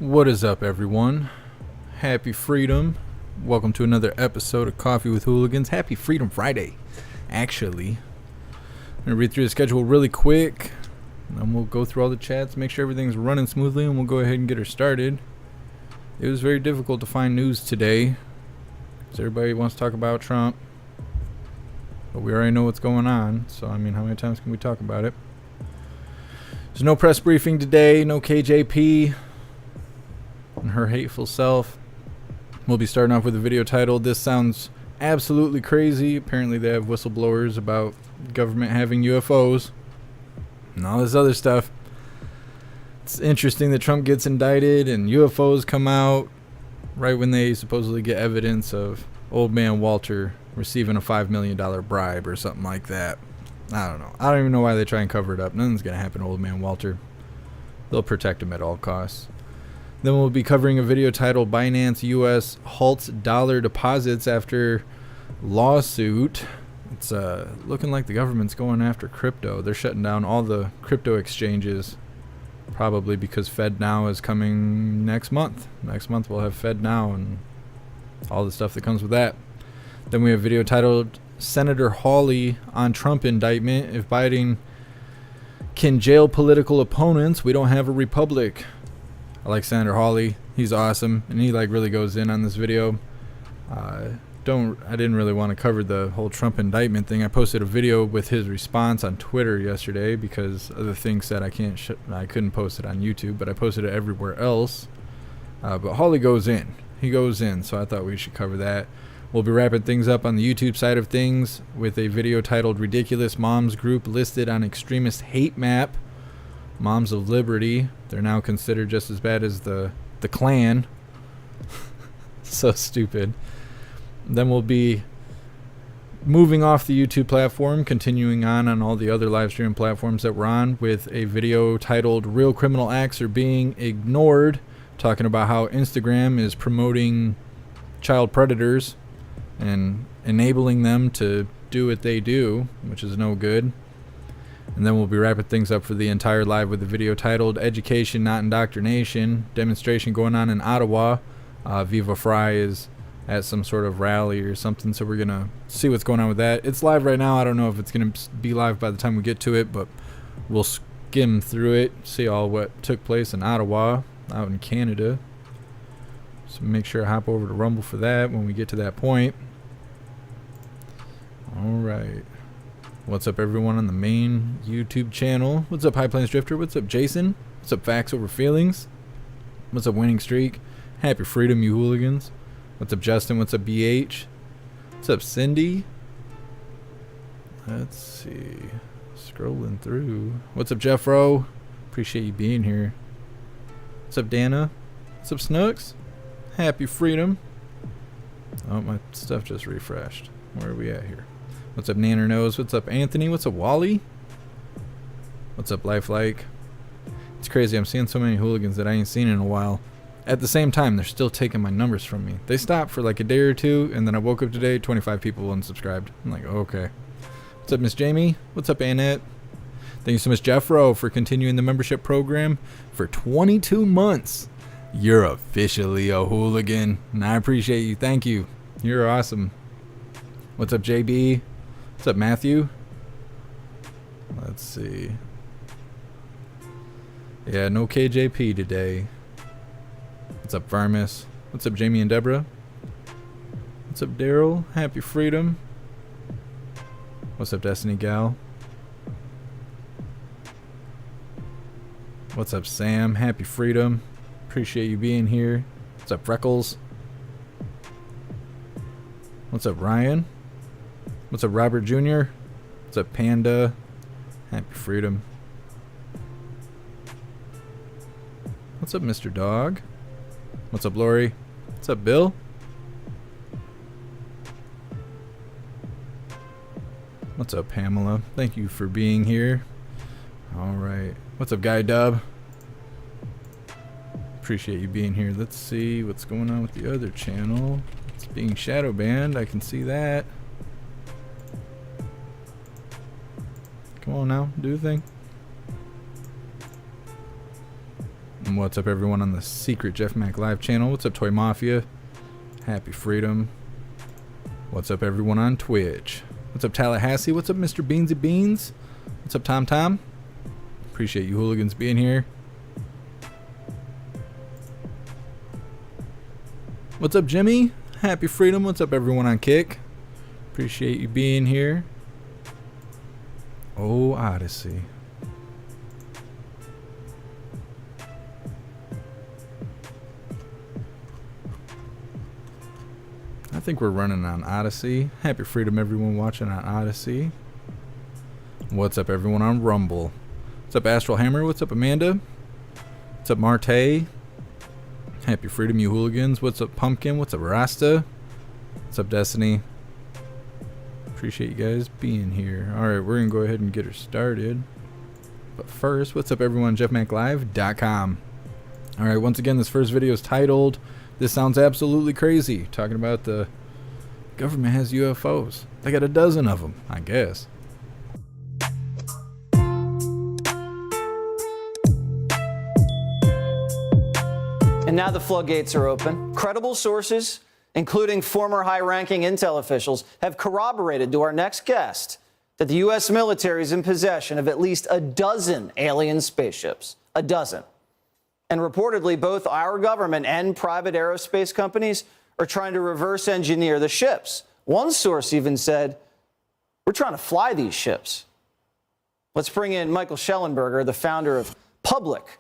What is up, everyone? Happy Freedom. Welcome to another episode of Coffee with Hooligans. Happy Freedom Friday, actually. I'm going to read through the schedule really quick, and then we'll go through all the chats, make sure everything's running smoothly, and we'll go ahead and get her started. It was very difficult to find news today, because everybody wants to talk about Trump, but we already know what's going on, so I mean, how many times can we talk about it? There's no press briefing today, no KJP and her hateful self. We'll be starting off with a video titled, "This Sounds Absolutely Crazy." Apparently they have whistleblowers about government having UFOs and all this other stuff. It's interesting that Trump gets indicted and UFOs come out right when they supposedly get evidence of old man Walter receiving a $5 million bribe or something like that. I don't know. I don't even know why they try and cover it up. Nothing's going to happen to old man Walter. They'll protect him at all costs. Then we'll be covering a video titled, "Binance US Halts Dollar Deposits After Lawsuit." It's looking like the government's going after crypto. They're shutting down all the crypto exchanges, probably because FedNow is coming next month. Next month we'll have FedNow and all the stuff that comes with that. Then we have a video titled, "Senator Hawley on Trump Indictment. If Biden can jail political opponents, we don't have a republic." I like Senator Hawley. He's awesome, and he really goes in on this video. I didn't really want to cover the whole Trump indictment thing. I posted a video with his response on Twitter yesterday because other things said I couldn't post it on YouTube, but I posted it everywhere else. But Hawley goes in. He goes in, so I thought we should cover that. We'll be wrapping things up on the YouTube side of things with a video titled, "Ridiculous Moms Group Listed on Extremist Hate Map. Moms of Liberty. They're now considered just as bad as the Klan." So stupid. Then we'll be moving off the YouTube platform, continuing on all the other live stream platforms that we're on with a video titled, "Real Criminal Acts Are Being Ignored," talking about how Instagram is promoting child predators and enabling them to do what they do, which is no good. And then we'll be wrapping things up for the entire live with a video titled, "Education, Not Indoctrination." Demonstration going on in Ottawa. Viva Fry is at some sort of rally or something, so we're going to see what's going on with that. It's live right now. I don't know if it's going to be live by the time we get to it, but we'll skim through it, see all what took place in Ottawa, out in Canada. So make sure I hop over to Rumble for that when we get to that point. All right. What's up, everyone on the main YouTube channel? What's up, High Plains Drifter? What's up, Jason? What's up, Facts Over Feelings? What's up, Winning Streak? Happy Freedom, you hooligans. What's up, Justin? What's up, BH? What's up, Cindy? Let's see. Scrolling through. What's up, Jeffro? Appreciate you being here. What's up, Dana? What's up, Snooks? Happy freedom. Oh, my stuff just refreshed. Where are we at here? What's up, Nanner Nose? What's up, Anthony? What's up, Wally? What's up, Lifelike? It's crazy. I'm seeing so many hooligans that I ain't seen in a while. At the same time, they're still taking my numbers from me. They stopped for like a day or two, and then I woke up today, 25 people unsubscribed. I'm like, okay. What's up, Miss Jamie? What's up, Annette? Thank you so much, Jeffro, for continuing the membership program for 22 months. You're officially a hooligan, and I appreciate you. Thank you. You're awesome. What's up, JB? What's up, Matthew? Let's see. Yeah, no KJP today. What's up, Varmus? What's up, Jamie and Deborah? What's up, Daryl? Happy freedom. What's up, Destiny Gal? What's up, Sam? Happy freedom. Appreciate you being here. What's up, Freckles? What's up, Ryan? What's up, Robert Jr.? What's up, Panda? Happy freedom. What's up, Mr. Dog? What's up, Lori? What's up, Bill? What's up, Pamela? Thank you for being here. Alright. What's up, Guy Dub? Appreciate you being here. Let's see what's going on with the other channel. It's being shadow banned. I can see that. Come on now. Do the thing. And what's up, everyone on the secret JeffMAC live channel? What's up, Toy Mafia? Happy freedom. What's up, everyone on Twitch? What's up, Tallahassee? What's up, Mr. Beansy Beans? What's up, Tom Tom? Appreciate you hooligans being here. What's up, Jimmy? Happy freedom. What's up, everyone on Kick? Appreciate you being here. Oh, Odyssey. I think we're running on Odyssey. Happy freedom, everyone watching on Odyssey. What's up, everyone on Rumble? What's up, Astral Hammer? What's up, Amanda? What's up, Marte? Happy freedom, you hooligans. What's up, Pumpkin? What's up, Rasta? What's up, Destiny? Appreciate you guys being here. Alright, we're going to go ahead and get her started. But first, what's up, everyone? JeffMacLive.com. Alright, once again, this first video is titled, "This Sounds Absolutely Crazy." Talking about the government has UFOs. They got a dozen of them, I guess. And now the floodgates are open. Credible sources, including former high-ranking intel officials, have corroborated to our next guest that the U.S. military is in possession of at least a dozen alien spaceships. A dozen. And reportedly, both our government and private aerospace companies are trying to reverse engineer the ships. One source even said, "We're trying to fly these ships." Let's bring in Michael Schellenberger, the founder of Public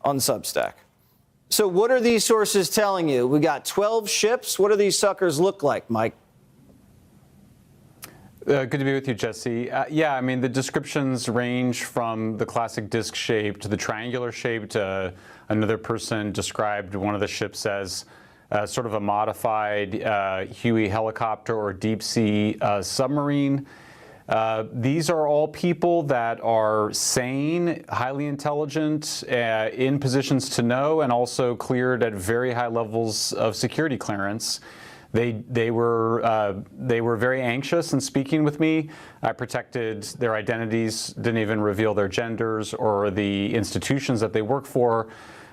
on Substack. So what are these sources telling you? We got 12 ships. What do these suckers look like, Mike? Good to be with you, Jesse. Yeah, I mean, the descriptions range from the classic disc shape to the triangular shape to another person described one of the ships as sort of a modified Huey helicopter or deep sea submarine. These are all people that are sane, highly intelligent, in positions to know, and also cleared at very high levels of security clearance. They were very anxious in speaking with me. I protected their identities, didn't even reveal their genders or the institutions that they work for,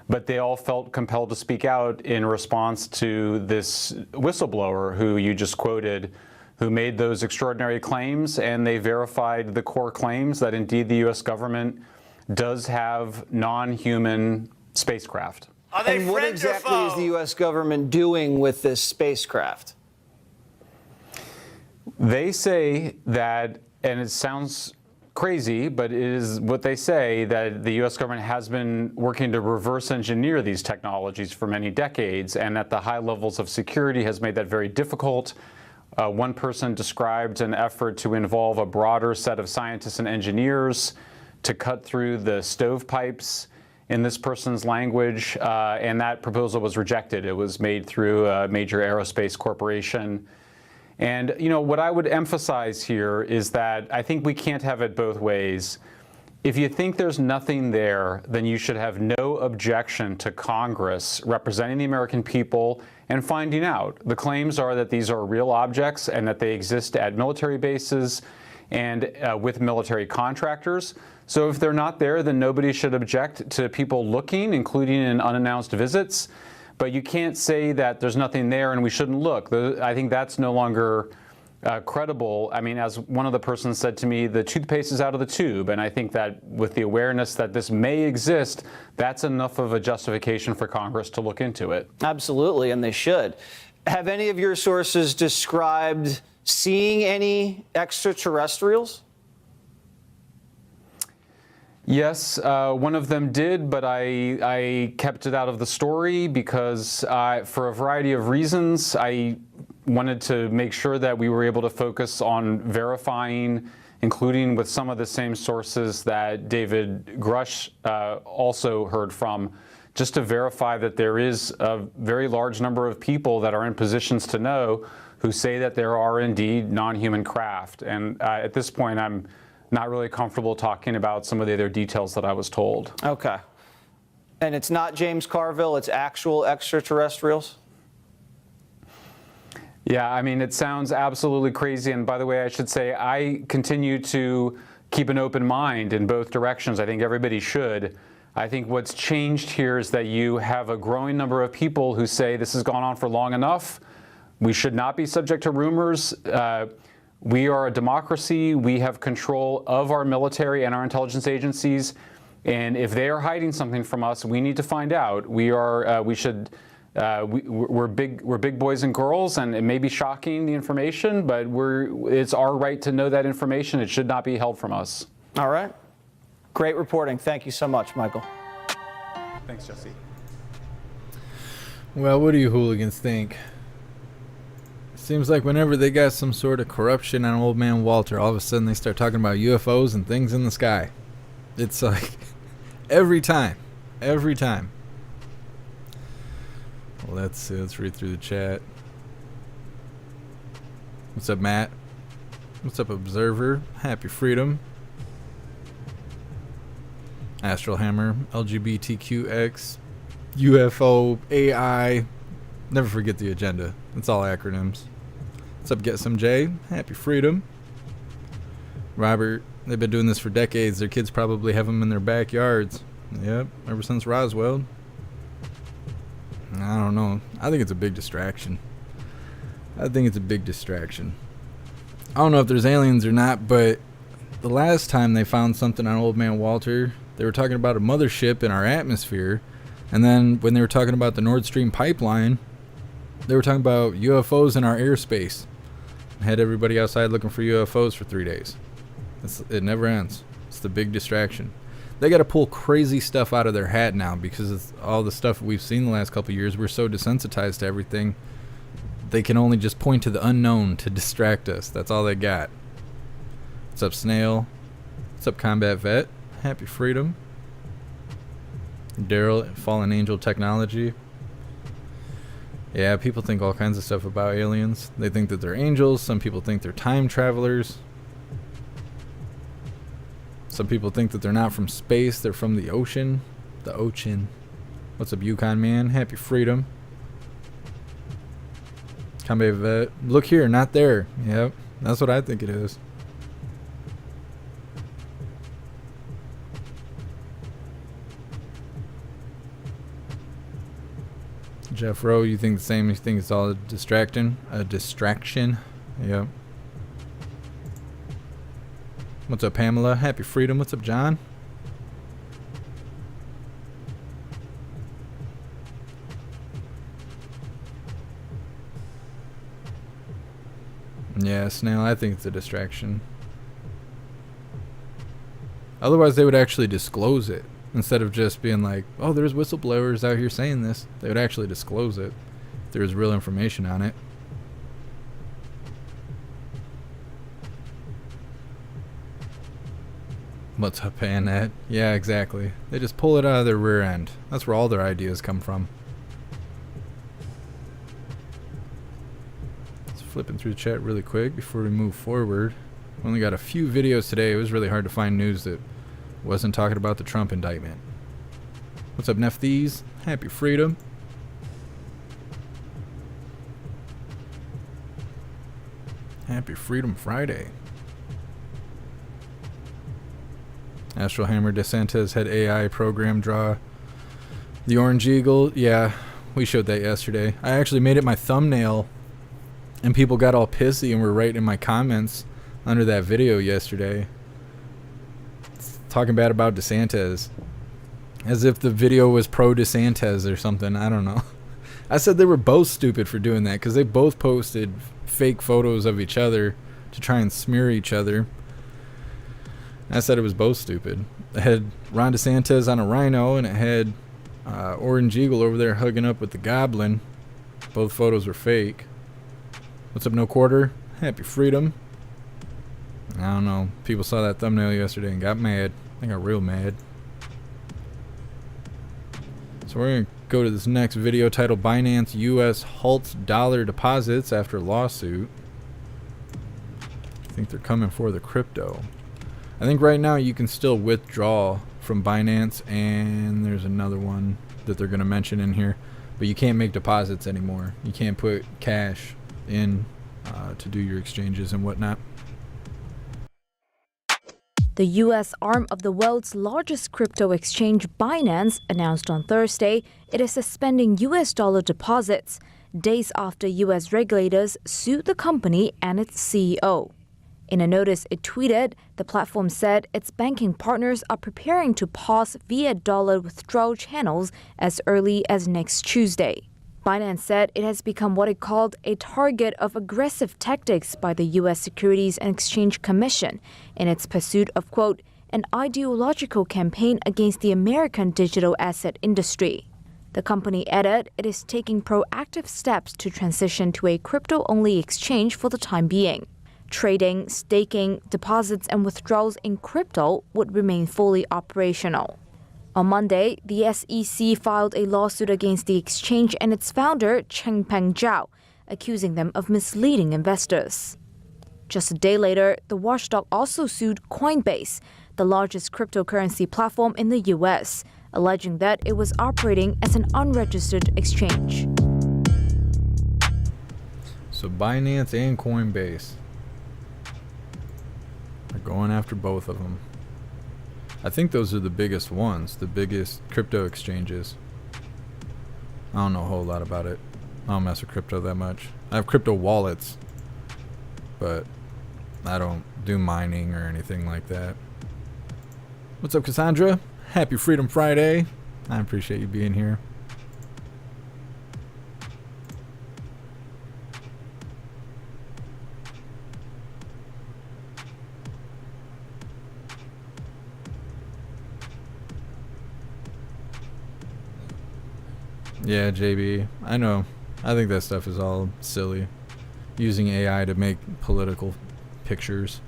but they all felt compelled to speak out in response to this whistleblower who you just quoted, who made those extraordinary claims, and they verified the core claims that indeed the U.S. government does have non-human spacecraft. Are they and what exactly is the U.S. government doing with this spacecraft? They say that, and it sounds crazy, but it is what they say, that the U.S. government has been working to reverse engineer these technologies for many decades, and at the high levels of security has made that very difficult. One person described an effort to involve a broader set of scientists and engineers to cut through the stovepipes in this person's language, and that proposal was rejected. It was made through a major aerospace corporation. And what I would emphasize here is that I think we can't have it both ways. If you think there's nothing there, then you should have no objection to Congress representing the American people and finding out. The claims are that these are real objects and that they exist at military bases and with military contractors. So if they're not there, then nobody should object to people looking, including in unannounced visits. But you can't say that there's nothing there and we shouldn't look. I think that's no longer credible. I mean, as one of the persons said to me, the toothpaste is out of the tube. And I think that with the awareness that this may exist, that's enough of a justification for Congress to look into it. Absolutely, and they should. Have any of your sources described seeing any extraterrestrials? Yes, one of them did, but I kept it out of the story because for a variety of reasons, I wanted to make sure that we were able to focus on verifying, including with some of the same sources that David Grush also heard from, just to verify that there is a very large number of people that are in positions to know who say that there are indeed non-human craft. And at this point, I'm not really comfortable talking about some of the other details that I was told. Okay. And it's not James Carville, it's actual extraterrestrials? Yeah, I mean, it sounds absolutely crazy. And by the way, I should say I continue to keep an open mind in both directions. I think everybody should. I think what's changed here is that you have a growing number of people who say this has gone on for long enough. We should not be subject to rumors. We are a democracy. We have control of our military and our intelligence agencies. And if they are hiding something from us, we need to find out. We're big boys and girls, and it may be shocking, the information, but it's our right to know that information. It should not be held from us. All right. Great reporting. Thank you so much, Michael. Thanks, Jesse. Well, what do you hooligans think? Seems like whenever they got some sort of corruption on old man Walter, all of a sudden they start talking about UFOs and things in the sky. It's like every time. Well, let's see. Let's read through the chat. What's up, Matt? What's up, Observer? Happy Freedom. Astral Hammer, LGBTQX, UFO, AI. Never forget the agenda. It's all acronyms. What's up, Get Some J? Happy Freedom. Robert, they've been doing this for decades. Their kids probably have them in their backyards. Yep, ever since Roswell. I don't know. I think it's a big distraction. I don't know if there's aliens or not, but the last time they found something on old man Walter, they were talking about a mothership in our atmosphere. And then when they were talking about the Nord Stream pipeline, they were talking about UFOs in our airspace. Had everybody outside looking for UFOs for 3 days. It never ends. It's the big distraction. They got to pull crazy stuff out of their hat now because of all the stuff we've seen the last couple of years. We're so desensitized to everything. They can only just point to the unknown to distract us. That's all they got. What's up, Snail? What's up, Combat Vet? Happy Freedom. Daryl, Fallen Angel Technology. Yeah, people think all kinds of stuff about aliens. They think that they're angels. Some people think they're time travelers. Some people think that they're not from space. They're from the ocean. The ocean. What's up, Yukon Man? Happy Freedom. Combat Vet. Look here, not there. Yep, that's what I think it is. Jeff Rowe, you think the same? You think it's all a distraction? A distraction? Yep. What's up, Pamela? Happy Freedom. What's up, John? Yeah, Snail, I think it's a distraction. Otherwise, they would actually disclose it. Instead of just being like, oh, there's whistleblowers out here saying this. They would actually disclose it if there was real information on it. What's up, Annette? Yeah, exactly. They just pull it out of their rear end. That's where all their ideas come from. Let's flipping through the chat really quick before we move forward. We only got a few videos today. It was really hard to find news that wasn't talking about the Trump indictment. What's up, Nefties? Happy freedom. Happy Freedom Friday. Astral Hammer DeSantis had AI program draw the orange eagle. Yeah, we showed that yesterday. I actually made it my thumbnail, and people got all pissy and were writing in my comments under that video yesterday, talking bad about DeSantis, as if the video was pro DeSantis or something. I don't know. I said they were both stupid for doing that because they both posted fake photos of each other to try and smear each other. I said it was both stupid. It had Ron DeSantis on a rhino, and it had Orange Eagle over there hugging up with the Goblin. Both photos were fake. What's up, No Quarter? Happy freedom. I don't know. People saw that thumbnail yesterday and got mad. They got real mad. So we're going to go to this next video titled Binance U.S. halts dollar deposits after lawsuit. I think they're coming for the crypto. I think right now you can still withdraw from Binance, and there's another one that they're going to mention in here, but you can't make deposits anymore. You can't put cash in to do your exchanges and whatnot. The U.S. arm of the world's largest crypto exchange, Binance, announced on Thursday it is suspending U.S. dollar deposits days after U.S. regulators sued the company and its CEO. In a notice it tweeted, the platform said its banking partners are preparing to pause fiat dollar withdrawal channels as early as next Tuesday. Binance said it has become what it called a target of aggressive tactics by the U.S. Securities and Exchange Commission in its pursuit of, quote, an ideological campaign against the American digital asset industry. The company added it is taking proactive steps to transition to a crypto-only exchange for the time being. Trading, staking, deposits, and withdrawals in crypto would remain fully operational. On Monday, the SEC filed a lawsuit against the exchange and its founder, Changpeng Zhao, accusing them of misleading investors. Just a day later, the watchdog also sued Coinbase, the largest cryptocurrency platform in the U.S., alleging that it was operating as an unregistered exchange. So Binance and Coinbase are going after both of them. I think those are the biggest ones, the biggest crypto exchanges. I don't know a whole lot about it. I don't mess with crypto that much. I have crypto wallets, but I don't do mining or anything like that. What's up, Cassandra? Happy Freedom Friday. I appreciate you being here. Yeah, JB, I know. I think that stuff is all silly. Using AI to make political pictures.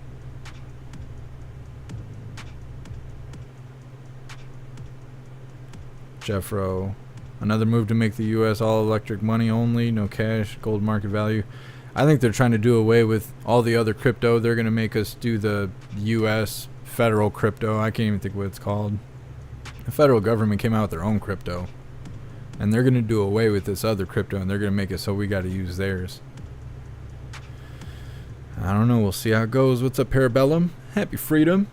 Jeffro, another move to make the U.S. all electric money only, no cash, gold market value. I think they're trying to do away with all the other crypto. They're going to make us do the U.S. federal crypto. I can't even think what it's called. The federal government came out with their own crypto. And they're going to do away with this other crypto, and they're going to make it so we got to use theirs. I don't know. We'll see how it goes. What's up, Parabellum? Happy freedom.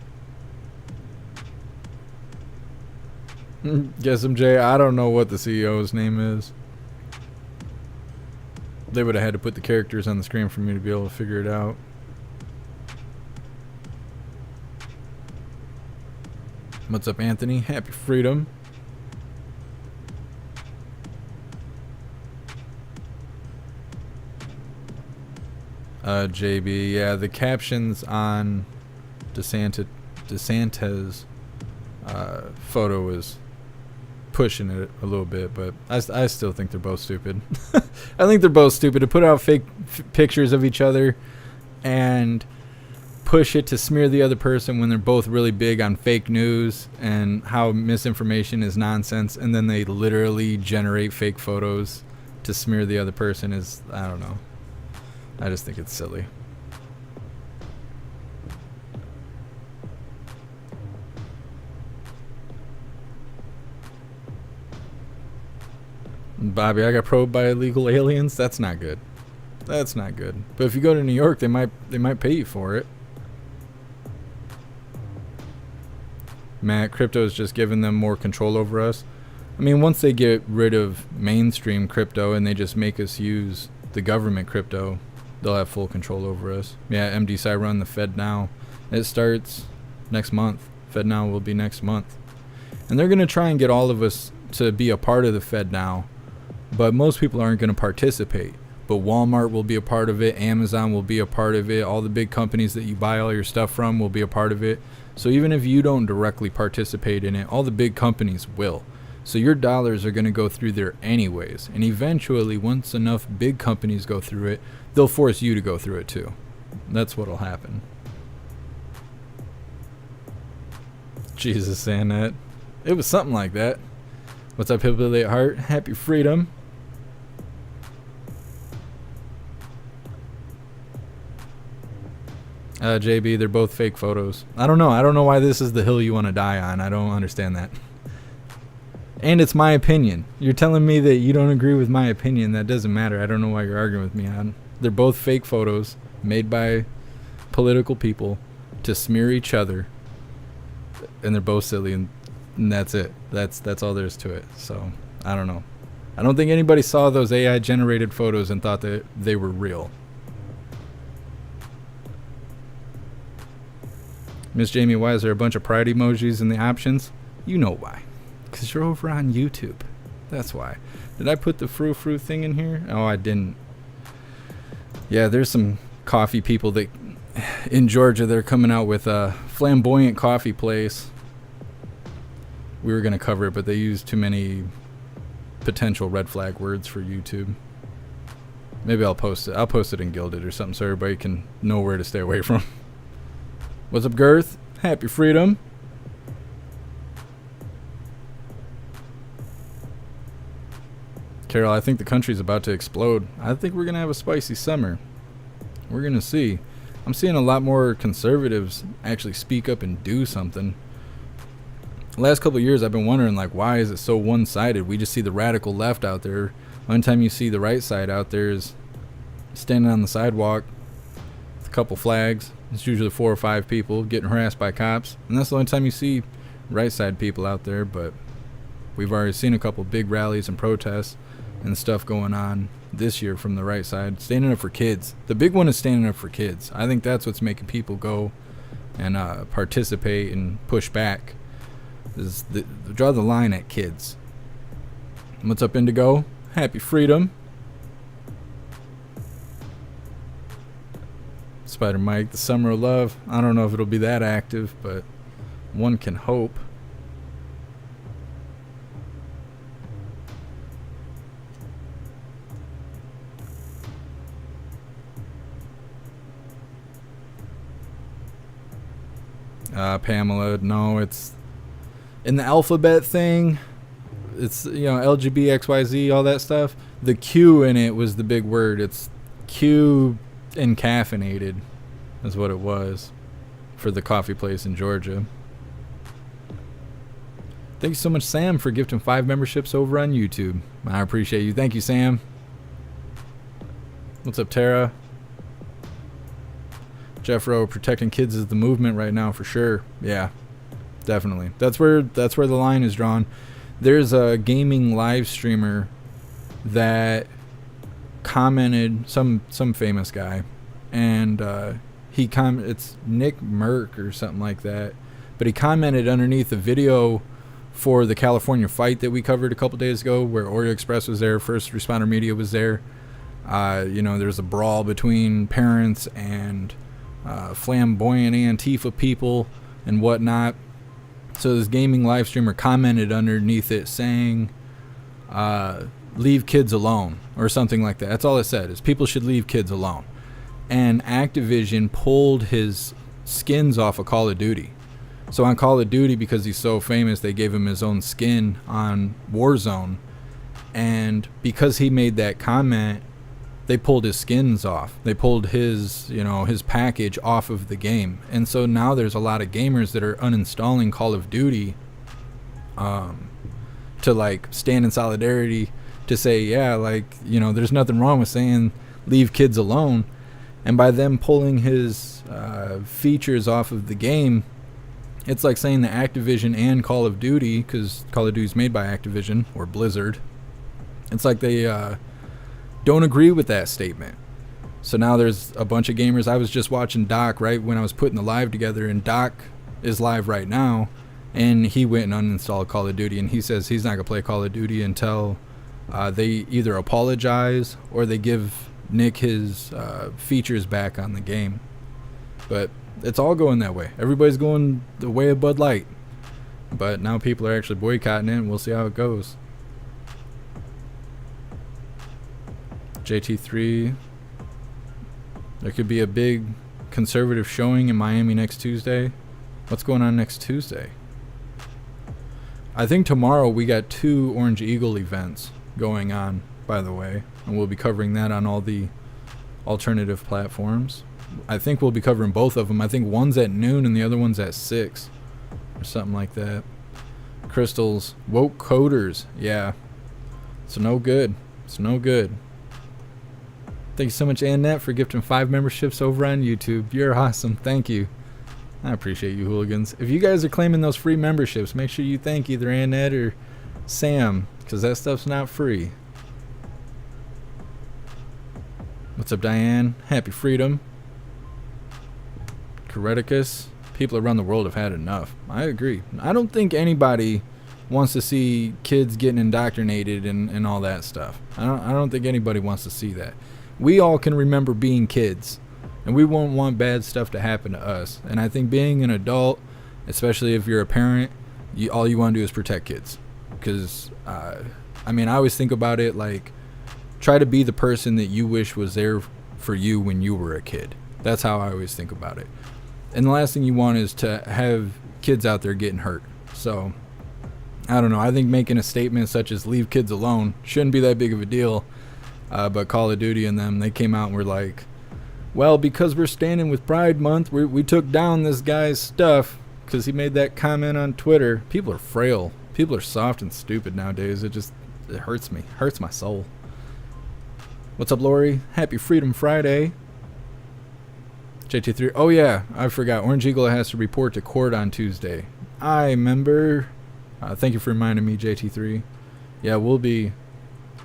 Guess I'm Jay. I don't know what the CEO's name is. They would have had to put the characters on the screen for me to be able to figure it out. What's up, Anthony? Happy freedom. JB, yeah, the captions on DeSantis' photo was pushing it a little bit, but I still think they're both stupid. I think they're both stupid to put out fake pictures of each other and push it to smear the other person when they're both really big on fake news and how misinformation is nonsense, and then they literally generate fake photos to smear the other person is, I don't know. I just think it's silly. Bobby, I got probed by illegal aliens. That's not good. That's not good. But if you go to New York, they might pay you for it. Matt, crypto is just giving them more control over us. I mean, once they get rid of mainstream crypto and they just make us use the government crypto, they'll have full control over us. Yeah, MD run the Fed Now. It starts next month. Fed Now will be next month. And they're going to try and get all of us to be a part of the Fed Now. But most people aren't going to participate. But Walmart will be a part of it. Amazon will be a part of it. All the big companies that you buy all your stuff from will be a part of it. So even if you don't directly participate in it, all the big companies will. So your dollars are going to go through there anyways. And eventually, once enough big companies go through it, they'll force you to go through it too. That's what'll happen. Jesus, saying that. It was something like that. What's up, Hillbilly at Heart? Happy freedom. JB, they're both fake photos. I don't know. I don't know why this is the hill you want to die on. I don't understand that. And it's my opinion. You're telling me that you don't agree with my opinion. That doesn't matter. I don't know why you're arguing with me on. They're both fake photos made by political people to smear each other. And they're both silly, and that's it. That's all there is to it. So, I don't know. I don't think anybody saw those AI generated photos and thought that they were real. Miss Jamie, why is there a bunch of pride emojis in the options? You know why. Because you're over on YouTube. That's why. Did I put the frou-frou thing in here? Oh, I didn't. Yeah, there's some coffee people that in Georgia, they're coming out with a flamboyant coffee place. We were going to cover it, but they used too many potential red flag words for YouTube. Maybe I'll post it. I'll post it in Gilded or something so everybody can know where to stay away from. What's up, Girth? Happy freedom. Carol, I think the country's about to explode. I think we're going to have a spicy summer. We're going to see. I'm seeing a lot more conservatives actually speak up and do something. The last couple of years, I've been wondering, like, why is it so one-sided? We just see the radical left out there. One time you see the right side out there is standing on the sidewalk with a couple flags. It's usually 4 or 5 people getting harassed by cops. And that's the only time you see right side people out there. But we've already seen a couple big rallies and protests and stuff going on this year from the right side. Standing up for kids. The big one is standing up for kids. I think that's what's making people go and participate and push back. Is draw the line at kids. What's up, Indigo? Happy freedom. Spider Mike, the Summer of Love. I don't know if it'll be that active, but one can hope. Pamela, no, it's in the alphabet thing. It's, you know, LGBXYZ, all that stuff. The Q in it was the big word. It's Q and caffeinated is what it was for the coffee place in Georgia. Thank you so much, Sam, for gifting 5 memberships over on YouTube. I appreciate you. Thank you, Sam. What's up, Tara? Jeff Rowe, protecting kids is the movement right now for sure. Yeah, definitely. That's where the line is drawn. There's a gaming live streamer that commented, some famous guy, and it's Nick Merck or something like that, but he commented underneath the video for the California fight that we covered a couple days ago, where Oreo Express was there, First Responder Media was there. There's a brawl between parents and flamboyant Antifa people and whatnot. So this gaming live streamer commented underneath it saying, leave kids alone, or something like that. That's all it said, is people should leave kids alone. And Activision pulled his skins off of Call of Duty. So on Call of Duty, because he's so famous, they gave him his own skin on Warzone. And because he made that comment, they pulled his skins off. They pulled his, his package off of the game. And so now there's a lot of gamers that are uninstalling Call of Duty to like stand in solidarity to say, yeah, like, there's nothing wrong with saying leave kids alone. And by them pulling his features off of the game, it's like saying that Activision and Call of Duty, because Call of Duty is made by Activision or Blizzard, it's like they don't agree with that statement. So now there's a bunch of gamers. I was just watching Doc right when I was putting the live together, and Doc is live right now, and he went and uninstalled Call of Duty, and he says he's not going to play Call of Duty until they either apologize or they give Nick his features back on the game. But it's all going that way. Everybody's going the way of Bud Light. But now people are actually boycotting it, and we'll see how it goes. JT3. There could be a big conservative showing in Miami next Tuesday. What's going on next Tuesday? I think tomorrow we got 2 Orange Eagle events going on, by the way. And we'll be covering that on all the alternative platforms. I think we'll be covering both of them. I think one's at noon and the other one's at 6 or something like that. Crystals. Woke coders. Yeah. It's no good. It's no good. Thank you so much, Annette, for gifting 5 memberships over on YouTube. You're awesome. Thank you. I appreciate you, hooligans. If you guys are claiming those free memberships, make sure you thank either Annette or Sam, because that stuff's not free. What's up, Diane? Happy freedom. Coreticus. People around the world have had enough. I agree. I don't think anybody wants to see kids getting indoctrinated and all that stuff. I don't think anybody wants to see that. We all can remember being kids, and we won't want bad stuff to happen to us. And I think being an adult, especially if you're a parent, all you want to do is protect kids. Because, I always think about it like, try to be the person that you wish was there for you when you were a kid. That's how I always think about it. And the last thing you want is to have kids out there getting hurt. So, I don't know. I think making a statement such as leave kids alone shouldn't be that big of a deal. But Call of Duty and them, they came out and were like, well, because we're standing with Pride Month, we took down this guy's stuff because he made that comment on Twitter. People are frail. People are soft and stupid nowadays. It hurts me. Hurts my soul. What's up, Lori? Happy Freedom Friday. JT3. Oh, yeah. I forgot. Orange Eagle has to report to court on Tuesday. I remember. Thank you for reminding me, JT3. Yeah, we'll be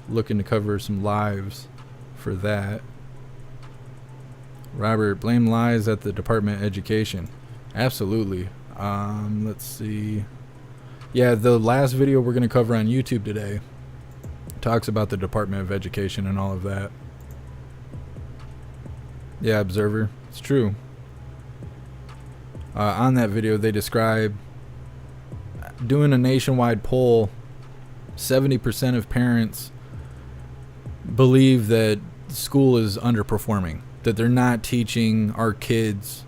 looking to cover some lives for that. Robert, blame lies at the Department of Education. Absolutely. Let's see. Yeah, the last video we're going to cover on YouTube today talks about the Department of Education and all of that. Yeah, Observer. It's true. On that video, they describe doing a nationwide poll. 70% of parents believe that school is underperforming, that they're not teaching our kids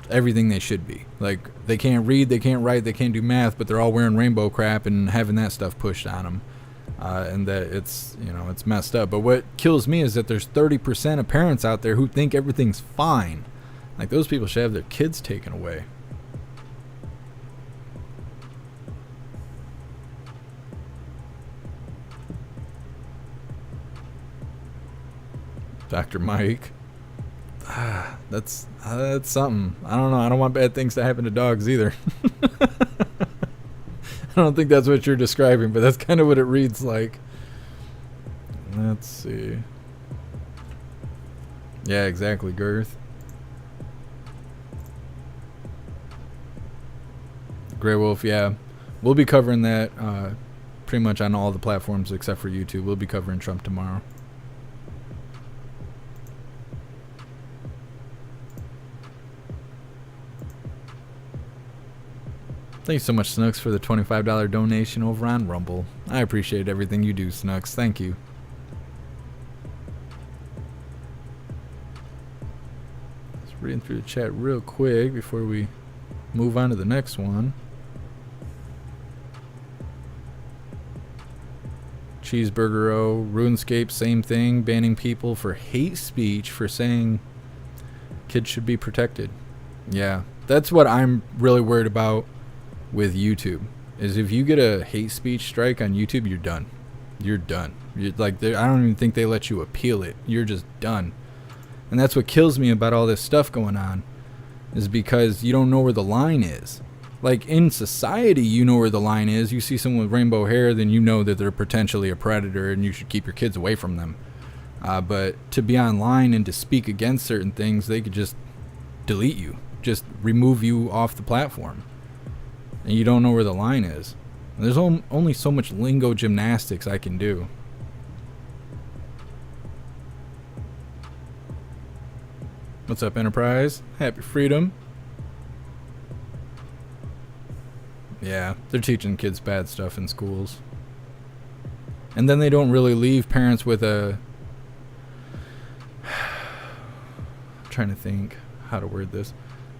everything they should be. Like, they can't read, they can't write, they can't do math, but they're all wearing rainbow crap and having that stuff pushed on them. And that it's messed up. But what kills me is that there's 30% of parents out there who think everything's fine. Like, those people should have their kids taken away. Dr. Mike. That's something. I don't know. I don't want bad things to happen to dogs either. I don't think that's what you're describing, but that's kind of what it reads like. Let's see. Yeah, exactly, Girth. Grey Wolf, yeah. We'll be covering that pretty much on all the platforms except for YouTube. We'll be covering Trump tomorrow. Thank you so much, Snooks, for the $25 donation over on Rumble. I appreciate everything you do, Snooks. Thank you. reading through the chat real quick before we move on to the next one. Cheeseburger O, RuneScape, same thing, banning people for hate speech for saying kids should be protected. Yeah, that's what I'm really worried about with YouTube, is if you get a hate speech strike on YouTube, you're done. You're done. I don't even think they let you appeal it. You're just done. And that's what kills me about all this stuff going on, is because you don't know where the line is. Like, in society, you know where the line is. You see someone with rainbow hair, then you know that they're potentially a predator and you should keep your kids away from them. But to be online and to speak against certain things, they could just delete you, just remove you off the platform. And you don't know where the line is. There's only so much lingo gymnastics I can do. What's up, Enterprise? Happy freedom. Yeah, they're teaching kids bad stuff in schools. And then they don't really leave parents with a... I'm trying to think how to word this.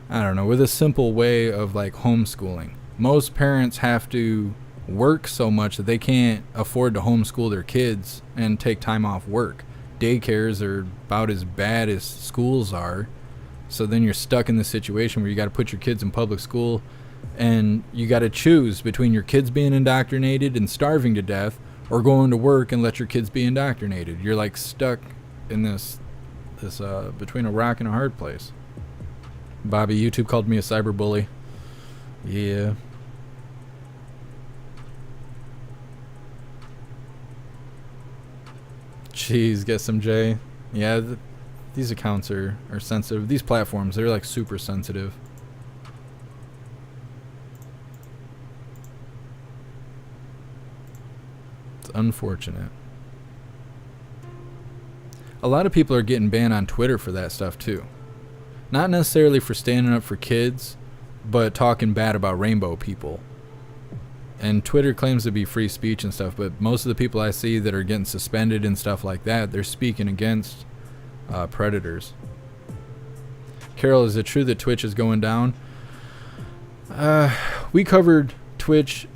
I don't know, with a simple way of like homeschooling. Most parents have to work so much that they can't afford to homeschool their kids and take time off work. Daycares are about as bad as schools are. So then you're stuck in the situation where you got to put your kids in public school, and you got to choose between your kids being indoctrinated and starving to death or going to work and let your kids be indoctrinated. You're like stuck in this between a rock and a hard place. Bobby, YouTube called me a cyberbully. Yeah. Jeez, get some J. Yeah, these accounts are sensitive. These platforms, they're like super sensitive. It's unfortunate. A lot of people are getting banned on Twitter for that stuff too. Not necessarily for standing up for kids, but talking bad about rainbow people. And Twitter claims to be free speech and stuff, but most of the people I see that are getting suspended and stuff like that, they're speaking against predators. Carol, is it true that Twitch is going down? We covered Twitch.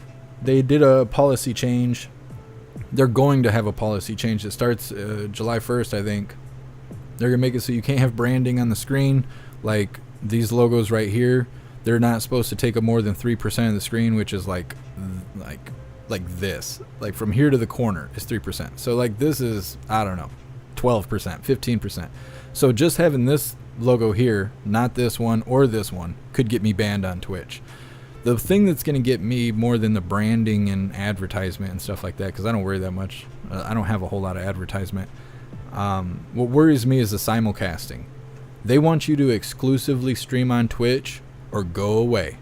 They did a policy change. They're going to have a policy change that starts July 1st, I think. They're going to make it so you can't have branding on the screen. Like these logos right here, they're not supposed to take up more than 3% of the screen, which is like this. Like from here to the corner is 3%. So like this is, I don't know, 12%, 15%. So just having this logo here, not this one or this one, could get me banned on Twitch. The thing that's going to get me more than the branding and advertisement and stuff like that, because I don't worry that much. I don't have a whole lot of advertisement. What worries me is the simulcasting. They want you to exclusively stream on Twitch or go away.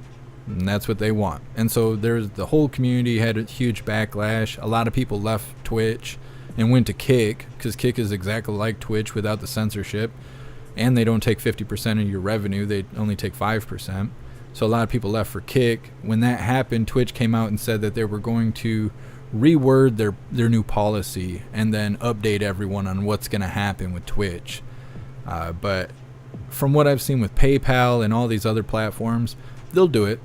And that's what they want. And so there's the whole community had a huge backlash. A lot of people left Twitch and went to Kick, because Kick is exactly like Twitch without the censorship. And they don't take 50% of your revenue. They only take 5%. So a lot of people left for Kick. When that happened, Twitch came out and said that they were going to reword their new policy and then update everyone on what's going to happen with Twitch. But from what I've seen with PayPal and all these other platforms, they'll do it.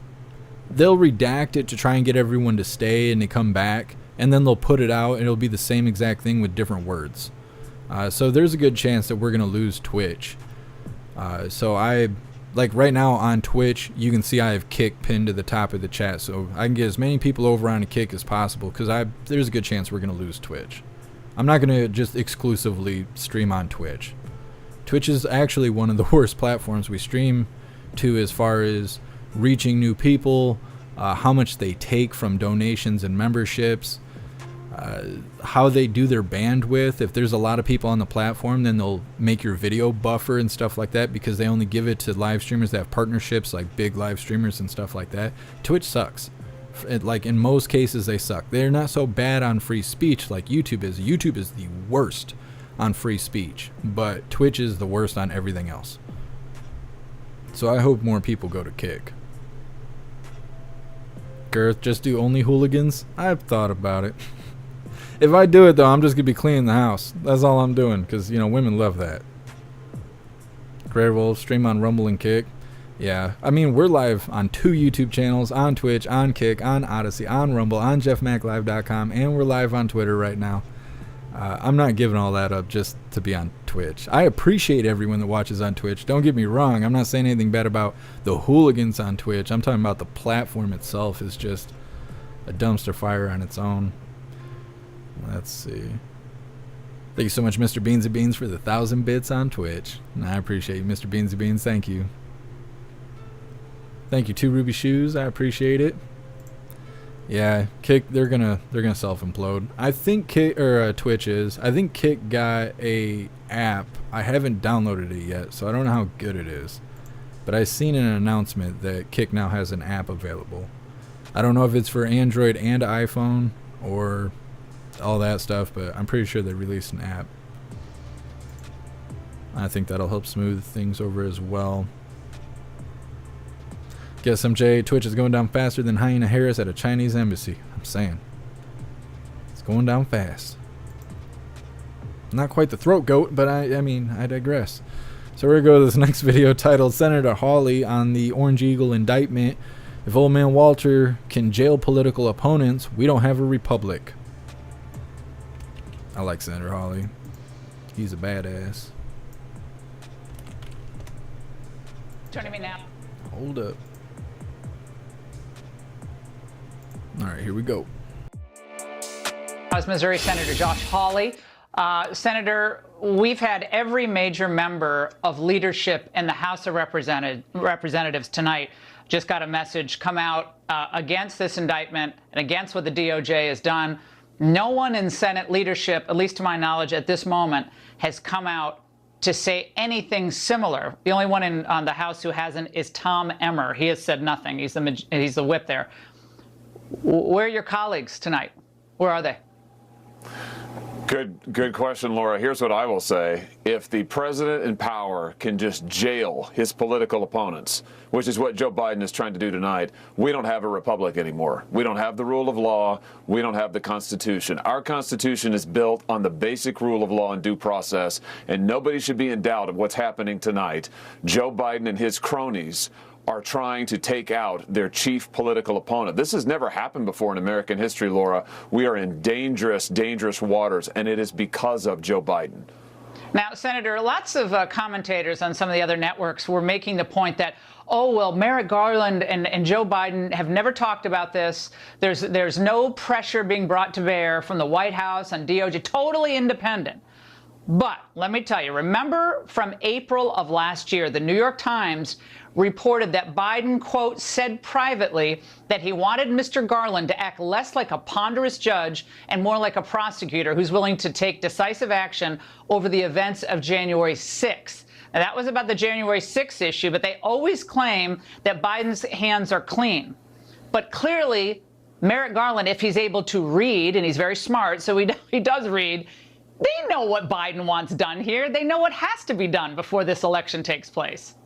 They'll redact it to try and get everyone to stay and to come back, and then they'll put it out and it'll be the same exact thing with different words. So there's a good chance that we're going to lose Twitch. So I, like right now on Twitch, you can see I have Kick pinned to the top of the chat, so I can get as many people over on a Kick as possible, because there's a good chance we're going to lose Twitch. I'm not going to just exclusively stream on Twitch. Twitch is actually one of the worst platforms we stream to as far as reaching new people, how much they take from donations and memberships, how they do their bandwidth. If there's a lot of people on the platform, then they'll make your video buffer and stuff like that, because they only give it to live streamers that have partnerships, like big live streamers and stuff like that. Twitch sucks. Like in most cases, they suck. They're not so bad on free speech like YouTube is. YouTube is the worst on free speech, but Twitch is the worst on everything else. So I hope more people go to Kick. Girth, just do only hooligans? I've thought about it. If I do it though, I'm just gonna be cleaning the house. That's all I'm doing, because women love that. Grey Wolf, stream on Rumble and Kick. Yeah, I mean, we're live on 2 YouTube channels, on Twitch, on Kick, on Odyssey, on Rumble, on jeffmaclive.com, and we're live on Twitter right now. I'm not giving all that up just to be on Twitch. I appreciate everyone that watches on Twitch. Don't get me wrong. I'm not saying anything bad about the hooligans on Twitch. I'm talking about the platform itself is just a dumpster fire on its own. Let's see. Thank you so much, Mr. Beansy Beans, for the 1,000 bits on Twitch. I appreciate you, Mr. Beansy Beans. Thank you. Thank you, 2 Ruby Shoes. I appreciate it. Yeah, Kick, they're gonna self-implode. I think Twitch is. I think Kick got a app. I haven't downloaded it yet, so I don't know how good it is. But I seen an announcement that Kick now has an app available. I don't know if it's for Android and iPhone or all that stuff, but I'm pretty sure they released an app. I think that'll help smooth things over as well. Guess MJ, Twitch is going down faster than Hyena Harris at a Chinese embassy. I'm saying. It's going down fast. Not quite the throat goat, but I mean, I digress. So we're going to go to this next video titled Senator Hawley on the Orange Eagle indictment. If old man Walter can jail political opponents, we don't have a republic. I like Senator Hawley. He's a badass. Joining me now. Hold up. All right, here we go. House Missouri Senator Josh Hawley. Senator, we've had every major member of leadership in the House of Representatives tonight just got a message come out against this indictment and against what the DOJ has done. No one in Senate leadership, at least to my knowledge at this moment, has come out to say anything similar. The only one on the House who hasn't is Tom Emmer. He has said nothing. He's the whip there. Where are your colleagues tonight? Where are they? Good question, Laura. Here's what I will say. If the president in power can just jail his political opponents, which is what Joe Biden is trying to do tonight, we don't have a republic anymore. We don't have the rule of law. We don't have the Constitution. Our Constitution is built on the basic rule of law and due process, and nobody should be in doubt of what's happening tonight. Joe Biden and his cronies are trying to take out their chief political opponent. This has never happened before in American history, Laura. We are in dangerous, dangerous waters, and it is because of Joe Biden. Now, Senator, lots of commentators on some of the other networks were making the point that, oh, well, Merrick Garland and Joe Biden have never talked about this. There's no pressure being brought to bear from the White House and DOJ, totally independent. But let me tell you, remember from April of last year, the New York Times reported that Biden, quote, said privately that he wanted Mr. Garland to act less like a ponderous judge and more like a prosecutor who's willing to take decisive action over the events of January 6th. Now, that was about the January 6th issue, but they always claim that Biden's hands are clean. But clearly, Merrick Garland, if he's able to read, and he's very smart, so he does read, they know what Biden wants done here. They know what has to be done before this election takes place.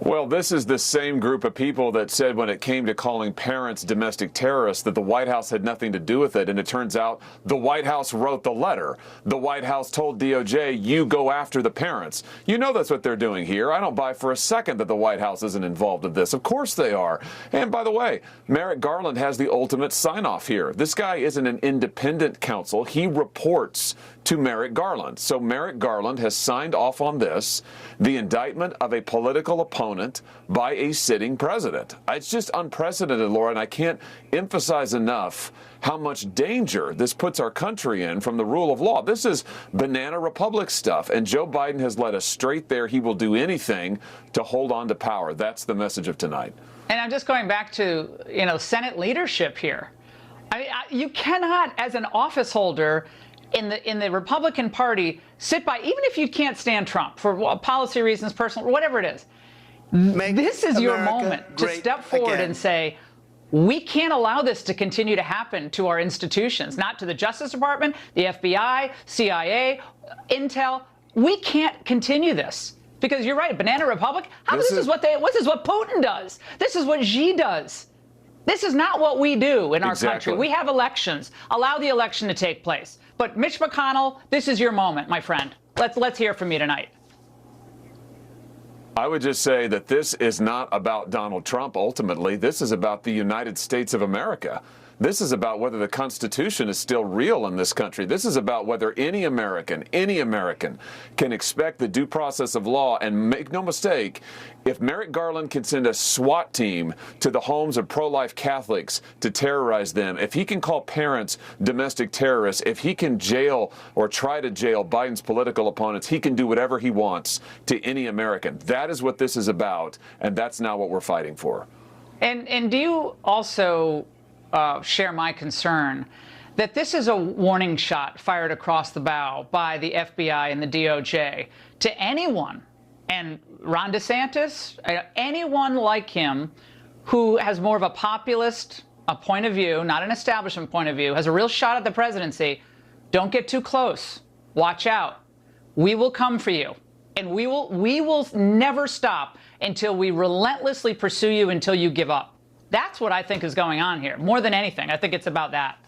Well, this is the same group of people that said when it came to calling parents domestic terrorists that the White House had nothing to do with it. And it turns out the White House wrote the letter. The White House told DOJ, you go after the parents. You know that's what they're doing here. I don't buy for a second that the White House isn't involved in this. Of course they are. And by the way, Merrick Garland has the ultimate sign-off here. This guy isn't an independent counsel. He reports to Merrick Garland. So Merrick Garland has signed off on this, the indictment of a political opponent by a sitting president. It's just unprecedented, Laura, and I can't emphasize enough how much danger this puts our country in from the rule of law. This is banana republic stuff, and Joe Biden has led us straight there. He will do anything to hold on to power. That's the message of tonight. And I'm just going back to, Senate leadership here. I mean, you cannot, as an office holder in the Republican Party, sit by, even if you can't stand Trump for policy reasons, personal, whatever it is. This is your moment to step forward and say, we can't allow this to continue to happen to our institutions, not to the Justice Department, the FBI, CIA, Intel. We can't continue this. Because you're right, Banana Republic, this is what Putin does. This is what Xi does. This is not what we do in our country. We have elections. Allow the election to take place. But Mitch McConnell, this is your moment, my friend. Let's hear from you tonight. I would just say that this is not about Donald Trump ultimately. This is about the United States of America. This is about whether the Constitution is still real in this country. This is about whether any American can expect the due process of law. And make no mistake, if Merrick Garland can send a SWAT team to the homes of pro-life Catholics to terrorize them, if he can call parents domestic terrorists, if he can jail or try to jail Biden's political opponents, he can do whatever he wants to any American. That is what this is about, and that's now what we're fighting for. And do you also share my concern that this is a warning shot fired across the bow by the FBI and the DOJ to anyone, and Ron DeSantis, anyone like him who has more of a populist point of view, not an establishment point of view, has a real shot at the presidency. Don't get too close. Watch out. We will come for you, and we will never stop until we relentlessly pursue you until you give up. That's what I think is going on here. More than anything, I think it's about that.